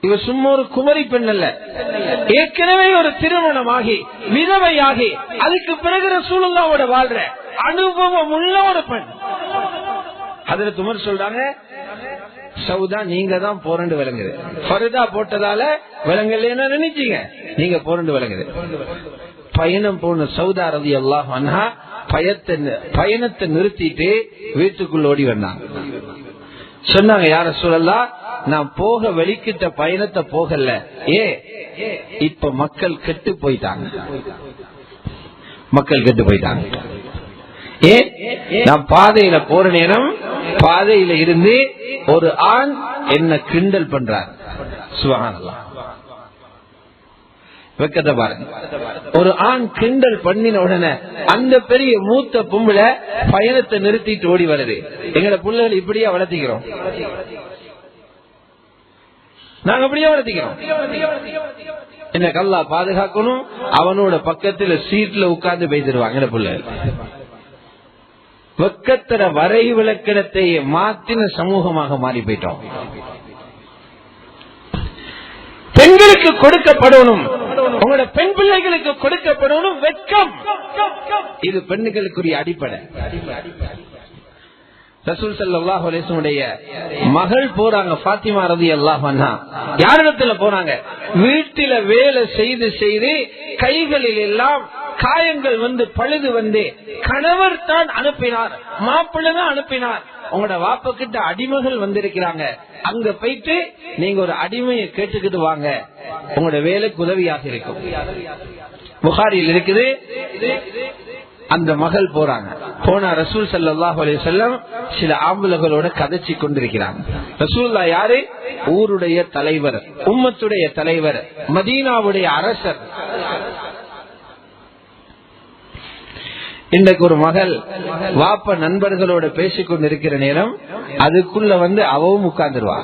இவ சும்மா ஒரு குமரி பெண் அல்ல, ஏற்கனவே ஒரு திருமணமாகி விதவையாகி அதுக்கு பிறகு ரசூலுல்லாஹ்வோட வாழ்ற அனுபவம் உள்ள ஒரு பெண். ஹஜ்ரத் உமர் சொல்றாங்க, சௌதா நீங்க தான் போறண்டு விளங்குது. ஃபர்தா போட்டதால விளங்கலன்னு நினைச்சீங்க, நீங்க போறண்டு விளங்குது. பயணம் போன சௌதா ரலியல்லாஹு அன்ஹா பயணத்தை நிறுத்திட்டு வீட்டுக்குள்ள ஓடி வந்தாங்க. சொன்னாங்க, யா ரசூலல்லாஹ் நான் போக வெளிக்கிட்ட பயணத்தை போகல, இப்ப மக்கள் கெட்டு போயிட்டாங்க, மக்கள் கெட்டு போயிட்டாங்க. நான் பாதையில போற நேரம் பாதையில இருந்து ஒரு ஆண் என்ன கிண்டல் பண்றார். சுப்ஹானல்லாஹ், வெக்கத்தை பாருங்க. ஒரு ஆண் கிண்டல் பண்ணின உடனே அந்த பெரிய மூத்த பொம்பளை பயணத்தை நிறுத்திட்டு ஓடி வருது. எங்களை பிள்ளைகள் இப்படியா வளர்த்திக்கிறோம், நாங்க அப்படியே வளர்த்திக்கிறோம். என்ன கல்லா பாதுகாக்கணும், அவனோட பக்கத்துல சீட்ல உட்கார்ந்து பேசிடுவாங்க பிள்ளைகள். வெக்கத்திர வரை விளக்கிடத்தை மாத்தின சமூகமாக மாறி போயிட்டோம். பெண்களுக்கு கொடுக்கப்படணும், உங்களோட பெண் பிள்ளைகளுக்கு கொடுக்கப்படணும் வெட்கம். இது பெண்களுக்குரிய அடிப்படை. ரசூல் ஸல்லல்லாஹு அலைஹி வஸல்லம் மகள் போறாங்க, ஃபாத்திமா ரலியல்லாஹு அன்ஹா. யாரிடத்துல போறாங்க? வீட்டில வேலை செய்து செய்து கைகளில் எல்லாம் காயங்கள் வந்து பழுது வந்து கணவர் தான் அனுப்பினார், மாப்பிள்ளை தான் அனுப்பினார். உங்களோட வாப்ப கிட்ட அடிமைகள் வந்திருக்கிறாங்க, அங்க போயிட்டு நீங்க ஒரு அடிமையை கேட்டுக்கிட்டு வாங்க, உங்களோட வேலைக்கு உதவியாக இருக்கும். புகாரியில் இருக்குது. அந்த மகள் போறாங்க. போனா ரசூல் ஸல்லல்லாஹு அலைஹி வஸல்லம் சில ஆம்பளகளோட கதைச்சி கொண்டிருக்கிறாங்க. ரசூலுல்லாஹ் யாரு? ஊருடைய தலைவர், உம்மத்துடைய தலைவர், மதீனாவுடைய அரசர். இன்றைக்கு ஒரு மகள் வாப்ப நண்பர்களோட பேசிக்கொண்டிருக்கிற நேரம் அதுக்குள்ள வந்து அவவும் உட்கார்ந்துருவா.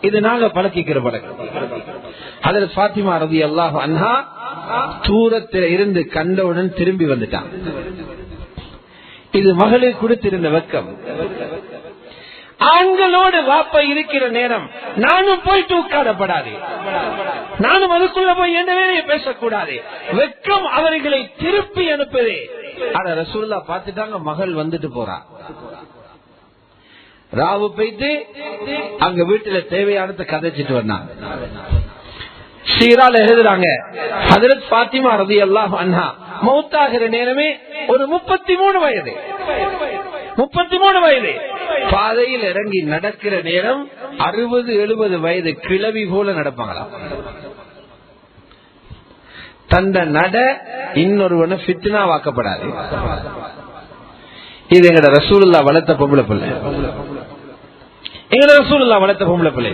இது நாங்க பழக்கிக்கிற பழக்கம். ஹஜ்ரத் ஃபாத்திமா ரலியல்லாஹு அன்ஹா தூரத்தில் இருந்து கண்டவுடன் திரும்பி வந்துட்டான். இது மகளுக்கு கொடுத்திருந்த வெக்கம். ஆண்களோடு வாப்ப இருக்கிற நேரம் நானும் போயிட்டு உட்காரப்படாது, நானும் அதுக்குள்ள போய் எந்த வேலையை பேசக்கூடாது. வெக்கம் அவர்களை திருப்பி அனுப்புது. ஆனா ரசூலுல்லாஹ் பார்த்துட்டாங்க, மகள் வந்துட்டு போறா. ராவு போயிட்டு அங்க வீட்டுல தேவையானதை கதைச்சிட்டு வந்தாங்க. சீரால எழுதுறாங்க, ஹஜ்ரத் ஃபாத்திமா ரலியல்லாஹு அன்ஹா மௌத்தாகிற நேரமே ஒரு 33 வயது. 33 வயது. பாதையில் இறங்கி நடக்கிற நேரம் 60-70 வயது கிழவி போல நடப்பாங்களாம். தந்த நட இன்னொருவன ஃபித்னா வாக்கப்படாது. இது எங்கட ரசூலுல்லாஹ் வளர்த்த பொம்பளை பிள்ளை. எங்கட ரசூலுல்லாஹ் வளர்த்த பொம்பளை பிள்ளை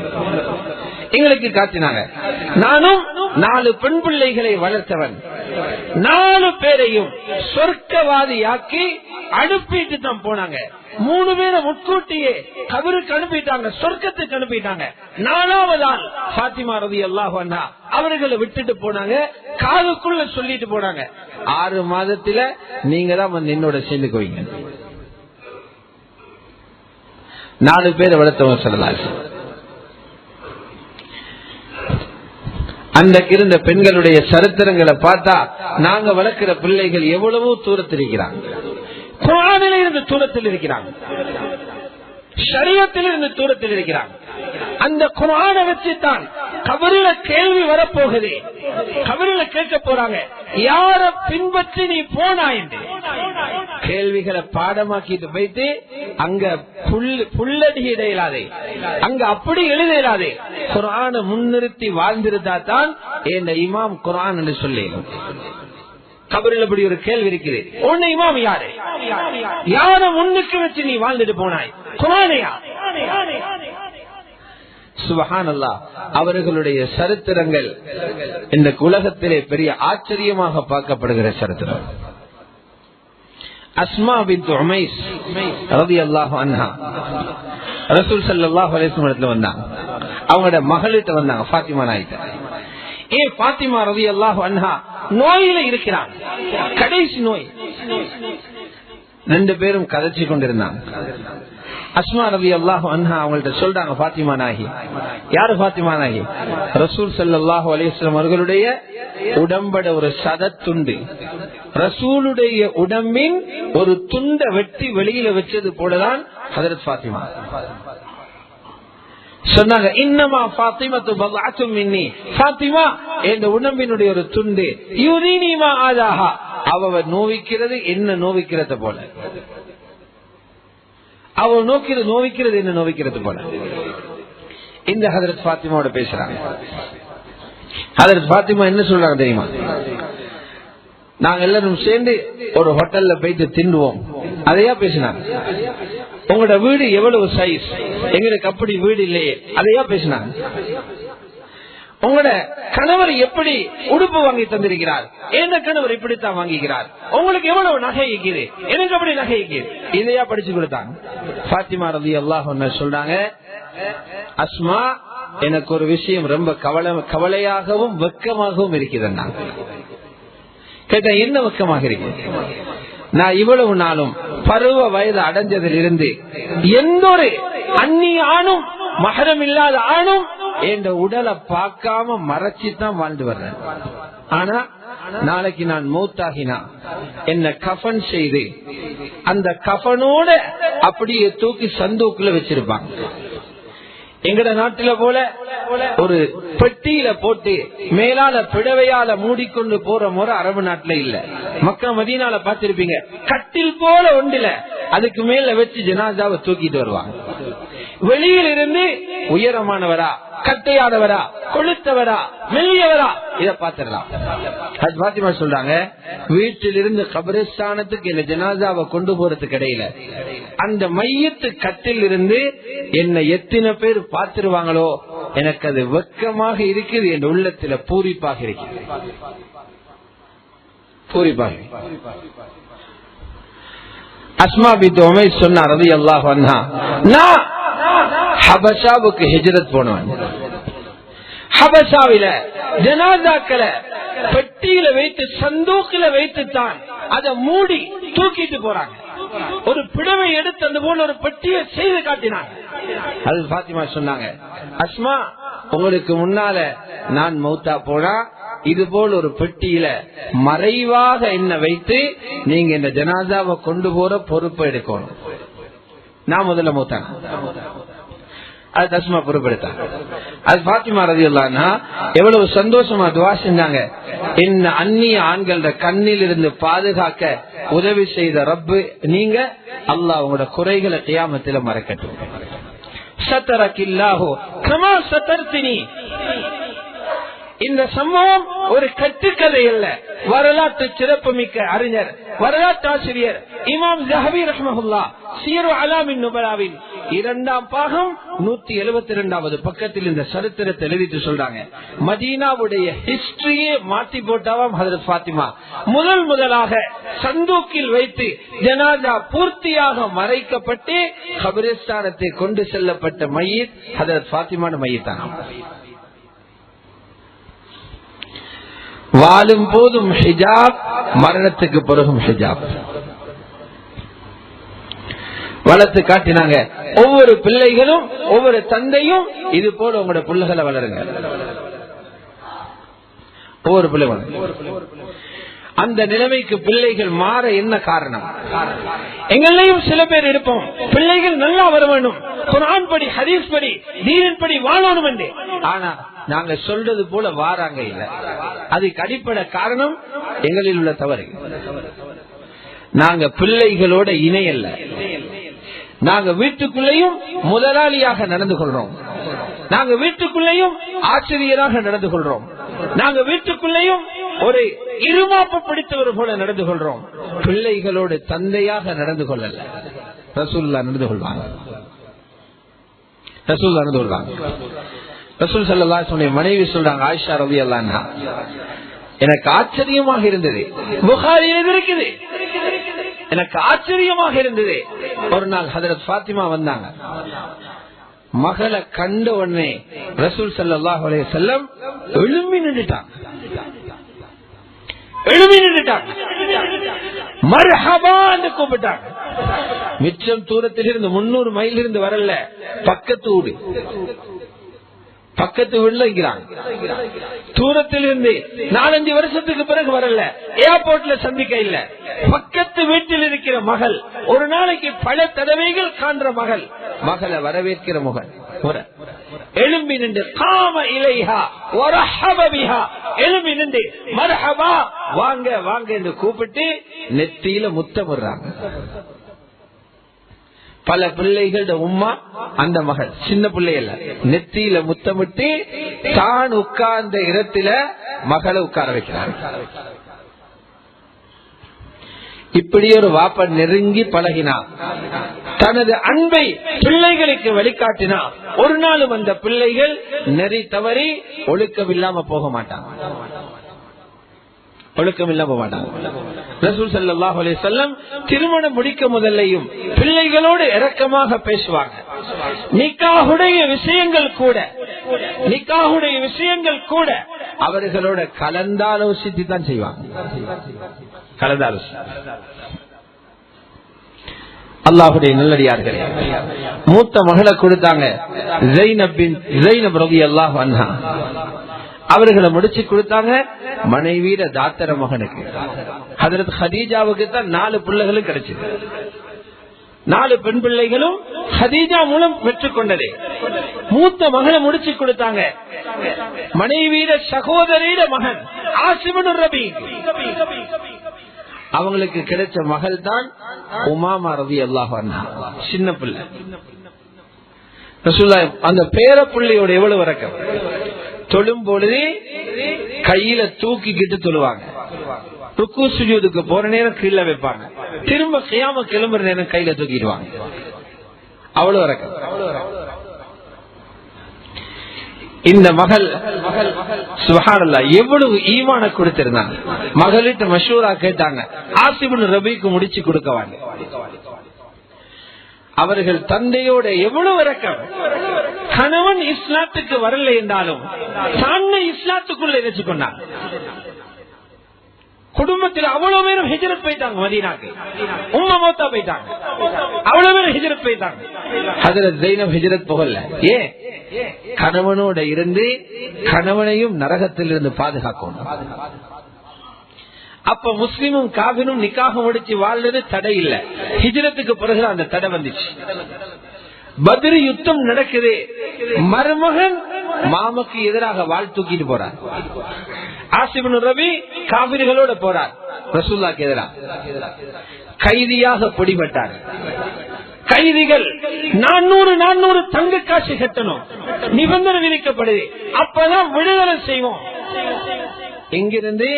எங்களுக்கு காட்டினாங்க. நானும் 4 பெண் பிள்ளைகளை வளர்த்தவன். 4 பேரையும் சொர்க்கவாதியாக்கி அனுப்பிட்டு தான் போனாங்க. 3 பேரை முன்கூட்டியே கபருக்கு அனுப்பிட்டாங்க, சொர்க்கத்துக்கு அனுப்பிட்டாங்க. 4வது ஆள் ஃபாத்திமா ரலியல்லாஹு அன்ஹா அவர்களை விட்டுட்டு போனாங்க. காதுக்குள்ள சொல்லிட்டு போனாங்க, 6 மாதத்துல நீங்க தான் வந்து என்னோட சேர்ந்துக்குவீங்க. 4 பேரை வளர்த்தவங்க சொல்லலாம். அன்றைக்கு இருந்த பெண்களுடைய சரித்திரங்களை பார்த்தா நாங்க வளர்க்கிற பிள்ளைகள் எவ்வளவோ தூரத்தில் இருக்கிறாங்க. குர்ஆனில் இருந்து தூரத்தில் இருக்கிறாங்க, ஷரியத்தில் இருந்து தூரத்தில் இருக்கிறாங்க. அந்த குர்ஆனை வச்சுதான் கபரில கேள்வி வரப்போகுது. கபரில கேட்க போறாங்க, யார பின்பற்றி நீ போனாய் என்று. கேள்விகளை பாடமாக்கிட்டு போயிட்டு அங்க புல்லடி இடையிலாதே, அங்க அப்படி எழுதிடாதே. குர்ஆனை முன்னிறுத்தி வாழ்ந்திருந்தா தான் இந்த இமாம் குர்ஆன் என்று சொல்லேன். கபரில் அப்படி ஒரு கேள்வி இருக்குது, உன்னை இமாம் யாரு? யார முன்னுக்கு வச்சு நீ வாழ்ந்துட்டு போனாய்? குர்ஆனையா? சுப்ஹானல்லாஹ். அவர்களுடைய சரித்திரங்கள் இந்த உலகத்திலே பெரிய ஆச்சரியமாக பார்க்கப்படுகிற சரித்திரம். அஸ்மா பின்த் உமைஸ் ரலியல்லாஹு அன்ஹா ரசூல் ஸல்லல்லாஹு அலைஹி வஸல்லம் வந்தாங்க. அவங்களோட மகளிட்ட வந்தாங்க, ஃபாத்திமா நாயிட்ட. ஃபாத்திமா ரலியல்லாஹு அன்ஹா நோயில இருக்கிறாங்க, கடைசி நோய். 2 பேரும் கதைச்சு கொண்டிருந்தாங்க. அஸ்மா ரலியல்லாஹு அன்ஹா அவங்கள்ட்ட சொல்றாங்க, ஃபாத்திமா நாயகி. யாரு ஃபாத்திமா நாயகி? ரசூல் ஸல்லல்லாஹு அலைஹி வஸல்லம் அவர்களுடைய உடம்பட ஒரு சதத்துண்டு, ரசூலுடைய உடம்பின் ஒரு துண்டை வெட்டி வெளியில வச்சது போலதான் ஹஜ்ரத் ஃபாத்திமா. சொன்னாங்க, இன்னமா ஃபாத்திமத்து பத்அத்தும் மின்னி. ஃபாத்திமா என்ற உடம்பினுடைய ஒரு துண்டு. யுரீனி மா ஆதாஹா, அவ நோவிக்கிறது என்ன நோவிக்கிறது போல, அவ நோவிக்கிறது என்ன நோவிக்கிறது போல. இந்த ஹஜ்ரத் ஃபாத்திமாவோட பேசுறாங்க. ஹஜ்ரத் ஃபாத்திமா என்ன சொல்றாங்க தெரியுமா? நாங்க எல்லாரும் சேர்ந்து ஒரு ஹோட்டல்ல போயிட்டு தின்னுவோம், அதையா பேசினாங்க. உங்களோட வீடு எவ்வளவு சைஸ், எங்களுக்கு அப்படி வீடு இல்லையே, அதையா பேசினாங்க. உங்களோட கணவர் எப்படி உடுப்பு வாங்கி தந்திருக்கிறார், எந்த கணவர் இப்படித்தான் வாங்கிக்கிறார், உங்களுக்கு எவ்வளவு நகை இருக்குது, எனக்கு அப்படி நகை இருக்குது, இதையா படிச்சு கொடுத்தாங்க. ஃபாத்திமா ரலியல்லாஹு அன்ஹா சொல்றாங்க, அஸ்மா எனக்கு ஒரு விஷயம் ரொம்ப கவலையாகவும் வெக்கமாகவும் இருக்குதுன்னா. கேட்ட, என்ன வெக்கமாக இருக்கு? நான் இவ்வளவு நாளும் பருவ வயது அடைஞ்சதில் இருந்து எந்த ஒரு அந்நிய ஆணும் மஹரம் இல்லாத ஆணும் என்ற உடலை பார்க்காம மறைச்சித்தான் வாழ்ந்து வர்றேன். ஆனா நாளைக்கு நான் மௌத்தாகினா என்ன கஃபன் செய்து அந்த கஃபனோட அப்படியே தூக்கி சந்தூக்குல வச்சிருப்பாங்க. எங்கட நாட்டில போல ஒரு பெட்டியில போட்டு மேலால பிடவையால மூடிக்கொண்டு போற முறை அரபு நாட்டுல இல்ல. மக்கா மதீனால பாத்திருப்பீங்க, கட்டில் போல ஒன்றில அதுக்கு மேல வச்சு ஜனாசாவை தூக்கிட்டு வருவாங்க. வெளியில் இருந்து உயரமானவரா, கட்டையானவரா, கொளுத்தவரா, மெல்லியவரா, இத பாத்திரலாம். பாத்திமா சொல்றாங்க, வீட்டிலிருந்து கபரிஸ்தானத்துக்கு என்ன ஜனாசாவை கொண்டு போறதுக்கு இடையில அந்த மையத்து கட்டில் இருந்து என்ன எத்தனை பேர் பார்த்திருவாங்களோ எனக்கு அது வெக்கமாக இருக்குது, என் உள்ளத்துல பூரிப்பாக இருக்குது. பூரிப்பாக அஸ்மா பின்த் உமைஸ் சொன்னார் ரலியல்லாஹு அன்ஹா, நான் ஹபஷாவுக்கு ஹிஜ்ரத் போனவன். ஹபஷாவில ஜனாசாக்களை பெட்டியில வைத்து சந்தூக்கில வைத்து தான் அதை மூடி தூக்கிட்டு போறாங்க. ஒரு பிடவை எடுத்து அந்த போல ஒரு பெட்டியை செய்து காட்டினாங்க. அது பாத்திமா சொன்னாங்க, அஸ்மா உங்களுக்கு முன்னால நான் மௌத்தா போனா இது போல் ஒரு பெட்டியில மறைவாக என்ன வைத்து நீங்க இந்த ஜனாசாவை கொண்டு போற பொறுப்பை எடுக்கணும். நான் முதல்ல மௌத்தான அது தஸ்மா பொறுப்பெடுத்தாங்க. அது பாத்திமா ரலியல்லாஹு அன்ஹா எவ்வளவு சந்தோஷமா துஆ செஞ்சாங்க. என்ன அந்நிய ஆண்கள கண்ணில் இருந்து பாதுகாக்க உதவி செய்த ரப்பு நீங்க, அல்லாஹ் உங்களோட குறைகளை கியாமத்தில மறைக்கட்டும். சதரகில்லாஹு கமா சதர்தினி. இந்த சம்பவம் ஒரு கட்டுக்கதை அல்ல, வரலாற்று சிறப்புமிக்க அறிஞர், வரலாற்று ஆசிரியர் இமாம் ஸஹபி ரஹ்மஹுல்லாஹ் சீரு அலாமின் நுபலாவின் 2ஆம் பாகம் 172வது பக்கத்தில் இந்த சரித்திரத்தை எழுதிட்டு சொல்றாங்க. மதீனாவுடைய ஹிஸ்டரியே மாத்தி போட்டாவாம் ஹஜ்ரத் ஃபாத்திமா. முதலாக சந்தூக்கில் வைத்து ஜனாசா பூர்த்தியாக மறைக்கப்பட்டு கபரிஸ்தானத்தை கொண்டு செல்லப்பட்ட மையத் ஹஜ்ரத் ஃபாத்திமான மையத்தான். வாழும் போதும் ஹிஜாப், மரணத்துக்கு பிறகும் ஹிஜாப் வளர்த்து காட்டினாங்க. ஒவ்வொரு பிள்ளைகளும் ஒவ்வொரு தந்தையும் இது போல உங்களோட பிள்ளைகளை வளருங்க. ஒவ்வொரு பிள்ளைகளும் அந்த நிலைமைக்கு பிள்ளைகள் மாற என்ன காரணம்? எங்களையும் சில பேர் இருப்போம், பிள்ளைகள் நல்லா வர வேண்டும், குர்ஆன் படி, ஹதீஸ் படி, தீனின் படி வாழணும் என்று. ஆனா நாங்க சொல்றது போல வாராங்க இல்ல. அதுக்கு அடிப்படை காரணம் எங்களில் உள்ள தவறு. நாங்க பிள்ளைகளோட இணையல்ல. நாங்க வீட்டுக்குள்ளேயும் முதலாளியாக நடந்து கொள்றோம், நாங்க வீட்டுக்குள்ளேயும் ஆசிரியராக நடந்து கொள்றோம், நாங்க வீட்டுக்குள்ளேயும் ஒரு இருமாப்பு பிடித்தவர் போல நடந்து கொள்றோம். பிள்ளைகளோடு தந்தையாக நடந்து கொள்ளல. ரசூலுல்லாஹ் நடந்து கொள்வாங்க. ரசூல் நடந்து கொள்வாங்க. ரசூல் ஸல்லல்லாஹு அலைஹி வஸல்லம் மனைவி சொல்றாங்க, ஆயிஷா ரலியல்லாஹு அன்ஹா, எனக்கு ஆச்சரியமாக இருந்தது, புகாரியில் இருக்குது, எனக்கு ஆச்சரியமாக இருந்தது. ஒரு நாள் ஹஜ்ரத் ஃபாத்திமா வந்தாங்க. மகளை கண்ட உடனே ரசூல் ஸல்லல்லாஹு அலைஹி வஸல்லம் எழும்பி நின்னுட்டாங்க. மர்ஹபான்னு கூப்பிட்டாங்க. மிச்சம் தூரத்தில் இருந்து 300 மைல் இருந்து வரல, பக்கத்து வீடு, பக்கத்து வீடுல இருக்கிறாங்க. தூரத்தில் இருந்து 4-5 வருஷத்துக்கு பிறகு வரல, ஏர்போர்ட்ல சந்திக்க இல்ல, பக்கத்து வீட்டில் இருக்கிற மகள், ஒரு நாளைக்கு பல தடவைகள் காண்ற மகள், மகளை வரவேற்கிற மகள் எழும்பி நின்று காம இலைஹா வரஹப பிஹா, எழும்பி நின்று மர்ஹபா, வாங்க வாங்க என்று கூப்பிட்டு நெத்தியில முத்தமிடுறாங்க. பல பிள்ளைகளோட உம்மா அந்த மகள், சின்ன பிள்ளை அல்ல, நெத்தியில முத்தமிட்டு தான் உட்கார்ந்த இடத்துல மகளை உட்கார வைக்கிறார். இப்படி ஒரு வாப்ப நெருங்கி பழகினா, தனது அன்பை பிள்ளைகளுக்கு வழிகாட்டினா, ஒரு நாளும் அந்த பிள்ளைகள் நெறி தவறி ஒழுக்கம் இல்லாம போக மாட்டாங்க. ஒழுக்கம் இல்லாம போக மாட்டாங்க. ரசூல் ஸல்லல்லாஹு அலைஹி வஸல்லம் திருமணம் முடிக்க முதல்லையும் பிள்ளைகளோடு இரக்கமாக பேசுவாங்க. நிக்காஹுடைய விஷயங்கள் கூட அவர்களோட கலந்தாலோசித்து தான் செய்வாங்க. அல்லாஹுடைய நல்லடியார்களே, மூத்த மகளை கொடுத்தாங்க, ஸைனப் ரலியல்லாஹு அன்ஹா. அவர்களை முடிச்சு கொடுத்தாங்க மனைவியில தாத்தர மகனுக்கு. ஹஜ்ரத் ஹதீஜாவுக்கு தான் 4 பிள்ளைகளும் கிடைச்சது. 4 பெண் பிள்ளைகளும் ஹதீஜா மூலம் பெற்றுக் கொண்டது. மூத்த மகளை முடிச்சு கொடுத்தாங்க. மனைவியிட சகோதரியிட மகன் ஆசிபுன் ரபி, அவங்களுக்கு கிடைச்ச மகள் தான் உமாமா ரலியல்லாஹு அன்ஹா. சின்ன பிள்ளை. ரசூலுல்லாஹ் அந்த பேர பிள்ளையோட எவ்வளவு வரக்கம். தொழும் பொழுது கையில தூக்கிக்கிட்டு தொழுவாங்க. ருக்கு சுஜூதுக்கு போற நேரம் கீழே வைப்பாங்க. திரும்ப கியாம கிளம்புற நேரம் கையில தூக்கிடுவாங்க. அவ்வளவு வரக்கம். இந்த மகள் சுப்ஹானல்லாஹ் எவ்வளவு ஈமான கொடுத்திருந்தாங்க. மகளிட்ட மஷூரா கேட்டாங்க, ஆசிபுன் ரபிக்கு முடிச்சு கொடுக்கவாங்க. அவர்கள் தந்தையோட எவ்வளவு இரக்கம். கணவன் இஸ்லாத்துக்கு வரல என்றாலும் தன்னை இஸ்லாத்துக்குள்ள நினைச்சு கொண்டாங்க. குடும்பத்தில் அவ்வளவு பேரும் ஹிஜ்ரத் போயிட்டாங்க மதீனாக்கு. உம்மா மௌத்தா போயிட்டாங்க. அவ்வளவு பேரும் ஹிஜ்ரத் போயிட்டாங்க. ஹஜ்ரத் ஜைனப் ஹிஜ்ரத் போகல. ஏன்? கணவனோட இருந்து கணவனையும் நரகத்திலிருந்து பாதுகாக்கணும். அப்ப முஸ்லிமும் காபிரும் நிக்காக முடிச்சு வாழ்றது தடை இல்ல. ஹிஜ்ரத்துக்கு பிறகு அந்த தடை வந்துச்சு. பத்ர் யுத்தம் நடக்குது. மருமகன் மாமக்கு எதிராக வாள் தூக்கிட்டு போறார். ஆசிபுன் ரபி காபிர்களோட போறார். ரசூலுல்லாஹ்க்கு எதிராக கைதியாக பிடிபட்டார். கைதிகள் 400 தங்க காசு கட்டணும். நிபந்தனை விதிக்கப்படுது. அப்பதான் விடுதலை செய்வோம். இங்கிருந்து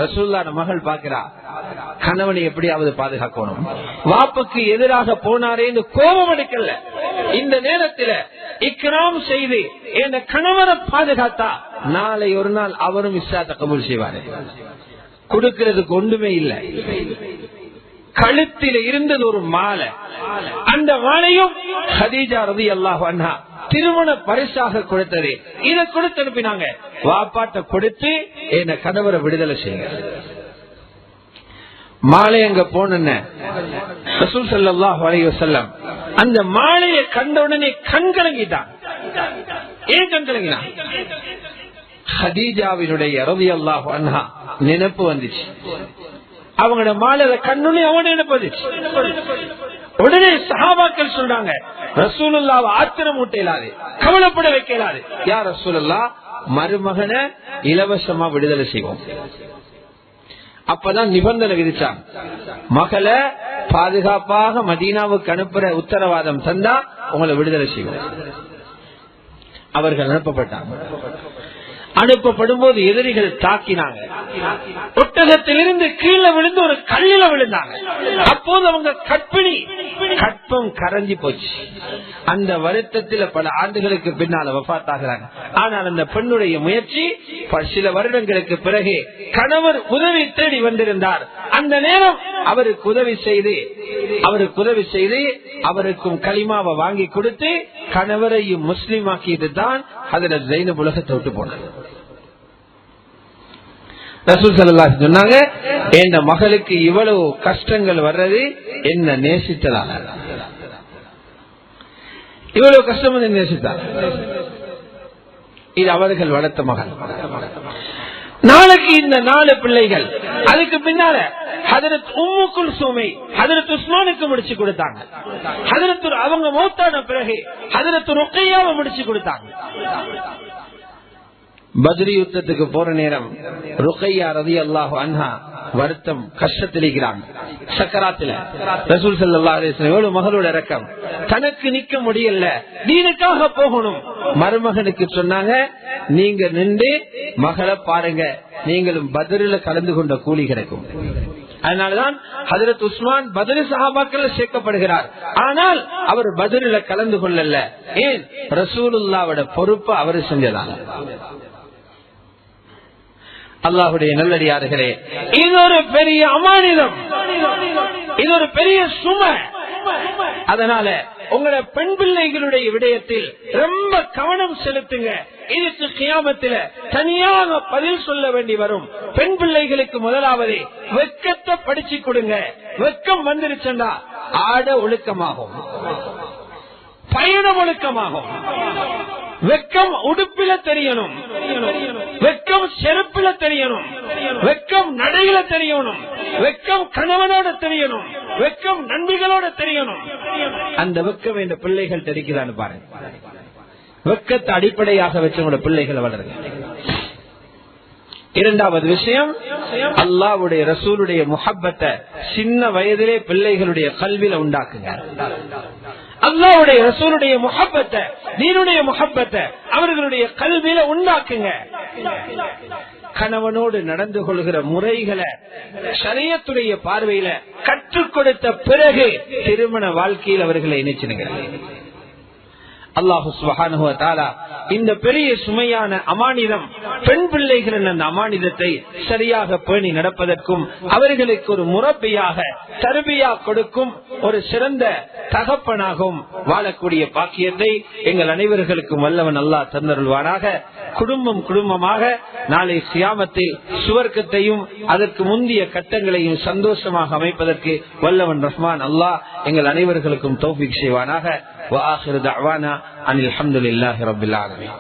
ரசூலுல்லாஹ் மகள் பாக்கிறா, கணவனை எப்படியாவது பாதுகாக்கணும். வாப்புக்கு எதிராக போனாரேன்னு கோபம் எடுக்கல. இந்த நேரத்தில் இக்ராம் செய்து என் கணவனை பாதுகாத்தா நாளை ஒரு நாள் அவரும் இஸ்லாத்தை கபூல் செய்வாரு. கொடுக்கிறதுக்கு ஒன்றுமே இல்லை. கழுத்தில் இருந்தது ஒரு மாலை. அந்த மாலையும் ஹதீஜா ரலியல்லாஹு அன்ஹா திருமண பரிசாக கொடுத்தது. இதை கொடுத்து அனுப்பினாங்க. வாப்பாட்ட கொடுத்து என்ன கணவரை விடுதலை செய்யுங்க. மாலை அங்க போன ரசூல் ஸல்லல்லாஹு அலைஹி வஸல்லம் அந்த மாலையை கண்ட உடனே கண் கலங்கிட்டான். ஏன் கண் கலங்கினா? ஹதீஜாவினுடைய ரலியல்லாஹு அன்ஹா நினைப்பு வந்துச்சு. அவங்களோட மாலையில கண்ணுனே அவன் நினைப்பு வந்துச்சு. உடனே சஹாபாக்கள் சொல்றாங்க, ரசூலுல்லாஹ்வை ஆத்திரம் ஊட்டலாது, கவலைப்பட வைக்கலாது. யா ரசூலுல்லாஹ், மருமகனை இலவசமா விடுதலை செய்வோம். அப்பதான் நிபந்தனை விதிச்சாங்க. மகளை பாதுகாப்பாக மதீனாவுக்கு அனுப்புற உத்தரவாதம் தந்தா உங்களை விடுதலை செய்வோம். அவர்கள் அனுப்பப்பட்டாங்க. அனுப்பப்படும் போது எதிரிகள் தாக்கினாங்க. ஒட்டகத்திலிருந்து கீழே விழுந்து ஒரு கல்லில விழுந்தாங்க. அப்போது அவங்க கற்பம் கரைஞ்சி போச்சு. அந்த வருத்தத்தில் பல ஆண்டுகளுக்கு பின்னால் வஃபாத் ஆகிறாங்க. ஆனால் அந்த பெண்ணுடைய முயற்சி சில வருடங்களுக்கு பிறகு கணவர் உதவி தேடி வந்திருந்தார். அந்த நேரம் அவருக்கு உதவி செய்து அவருக்கும் கலிமாவை வாங்கி கொடுத்து கணவரையும் முஸ்லீம் ஆக்கியது தான் ஹஜ்ரத் ஜைனப் உலகத்தை விட்டு போனார். ரசூல் ஸல்லல்லாஹு அலைஹி சொன்னாங்க, என் மகளுக்கு இவ்வளவு கஷ்டங்கள் வர்றது என்ன நேசித்ததால. இவ்வளவு கஷ்டம் வந்து நேசித்தார். இது அவர்கள் வளர்த்த மகள். நாளைக்கு இந்த 4 பிள்ளைகள் அதுக்கு பின்னால ஹஜ்ரத் உம்மு குல்சூமை ஹஜ்ரத் உஸ்மானுக்கு முடிச்சு கொடுத்தாங்க. ஹஜ்ரத் அவங்க மௌத்தான பிறகு ஹஜ்ரத் ருக்கையாவை முடிச்சு கொடுத்தாங்க. பத்ரி யுத்தத்துக்கு போற நேரம் ருக்கையா ரலியல்லாஹு அன்ஹா வருத்தம் கஷ்டத்தில் இருக்கிறாங்க. சக்கராத்துல ரசூல் ஸல்லல்லாஹு அலைஹி வஸல்லம் எவ்வளவு மகளோட இரக்கம். தனக்கு நிக்க முடியல, தீனுக்காக போகணும். மருமகனுக்கு சொன்னாங்க, நீங்க நின்று மகளை பாருங்க, நீங்களும் பத்ரில கலந்து கொண்ட கூலி கிடைக்கும். அதனாலதான் ஹஜ்ரத் உஸ்மான் பத்ர் சஹாபாக்கள் சேர்க்கப்படுகிறார். ஆனால் அவர் பத்ரில கலந்து கொள்ளல. ஏன்? ரசூலுல்லாஹ்வோட பொறுப்பு அவர் செஞ்சதால. அல்லாஹ்வுடைய நல்லடியார்களே, இது ஒரு பெரிய அமானிதம், இது ஒரு பெரிய சுமை. அதனால உங்களோட பெண் பிள்ளைகளுடைய விடயத்தில் ரொம்ப கவனம் செலுத்துங்க. இதுக்கு கியாமத்தில தனியாக பதில் சொல்ல வேண்டி வரும். பெண் பிள்ளைகளுக்கு முதலாவது வெட்கத்தை படிச்சு கொடுங்க. வெட்கம் வந்துருச்சுன்னா ஆட ஒழுக்கமாகும், பயணம் ஒழுக்கமாகும். வெட்கம் உடுப்பில தெரியணும், வெட்கம் செருப்பில தெரியணும், வெட்கம் நடையில தெரியணும், வெக்கம் கணவனோட தெரியணும், வெக்கம் நண்பிகளோட தெரியணும். அந்த வெக்கம் இந்த பிள்ளைகள் தெரிக்கிறான்னு பாருங்க. வெக்கத்தை அடிப்படையாக வச்சு உங்களோட பிள்ளைகளை வளருங்க. இரண்டாவது விஷயம், அல்லாஹ்வுடைய ரசூலுடைய முஹப்பத்தை சின்ன வயதிலே பிள்ளைகளுடைய கல்வியில உண்டாக்குங்க. அல்லாஹ்வுடைய ரசூலுடைய முஹப்பத்தை, தீனுடைய முஹப்பத்தை அவர்களுடைய கல்வியில உண்டாக்குங்க. கணவனோடு நடந்து கொள்கிற முறைகளை ஷரியத்துடைய பார்வையில கற்றுக் கொடுத்த பிறகு திருமண வாழ்க்கையில் அவர்களை இணைச்சிடுங்க. அல்லாஹு சுப்ஹானஹு வ தஆலா இந்த பெரிய சுமையான அமானிதம், பெண் பிள்ளைகளின் அந்த அமானிதத்தை சரியாக பேணி நடப்பதற்கும் அவர்களுக்கு ஒரு முரப்பியாக தர்பியா கொடுக்கும் ஒரு சிறந்த தகப்பனாகவும் வாழக்கூடிய பாக்கியத்தை எங்கள் அனைவர்களுக்கும் வல்லவன் அல்லாஹ் தந்தருள்வானாக. குடும்பம் குடும்பமாக நாளை கியாமத்தில் சுவர்க்கத்தையும் அதற்கு முந்திய கட்டங்களையும் சந்தோஷமாக அமைப்பதற்கு வல்லவன் ரஹ்மான் அல்லாஹ் எங்கள் அனைவர்களுக்கும் தௌஃபீக் செய்வானாக. وآخر دعوانا أن الحمد لله رب العالمين.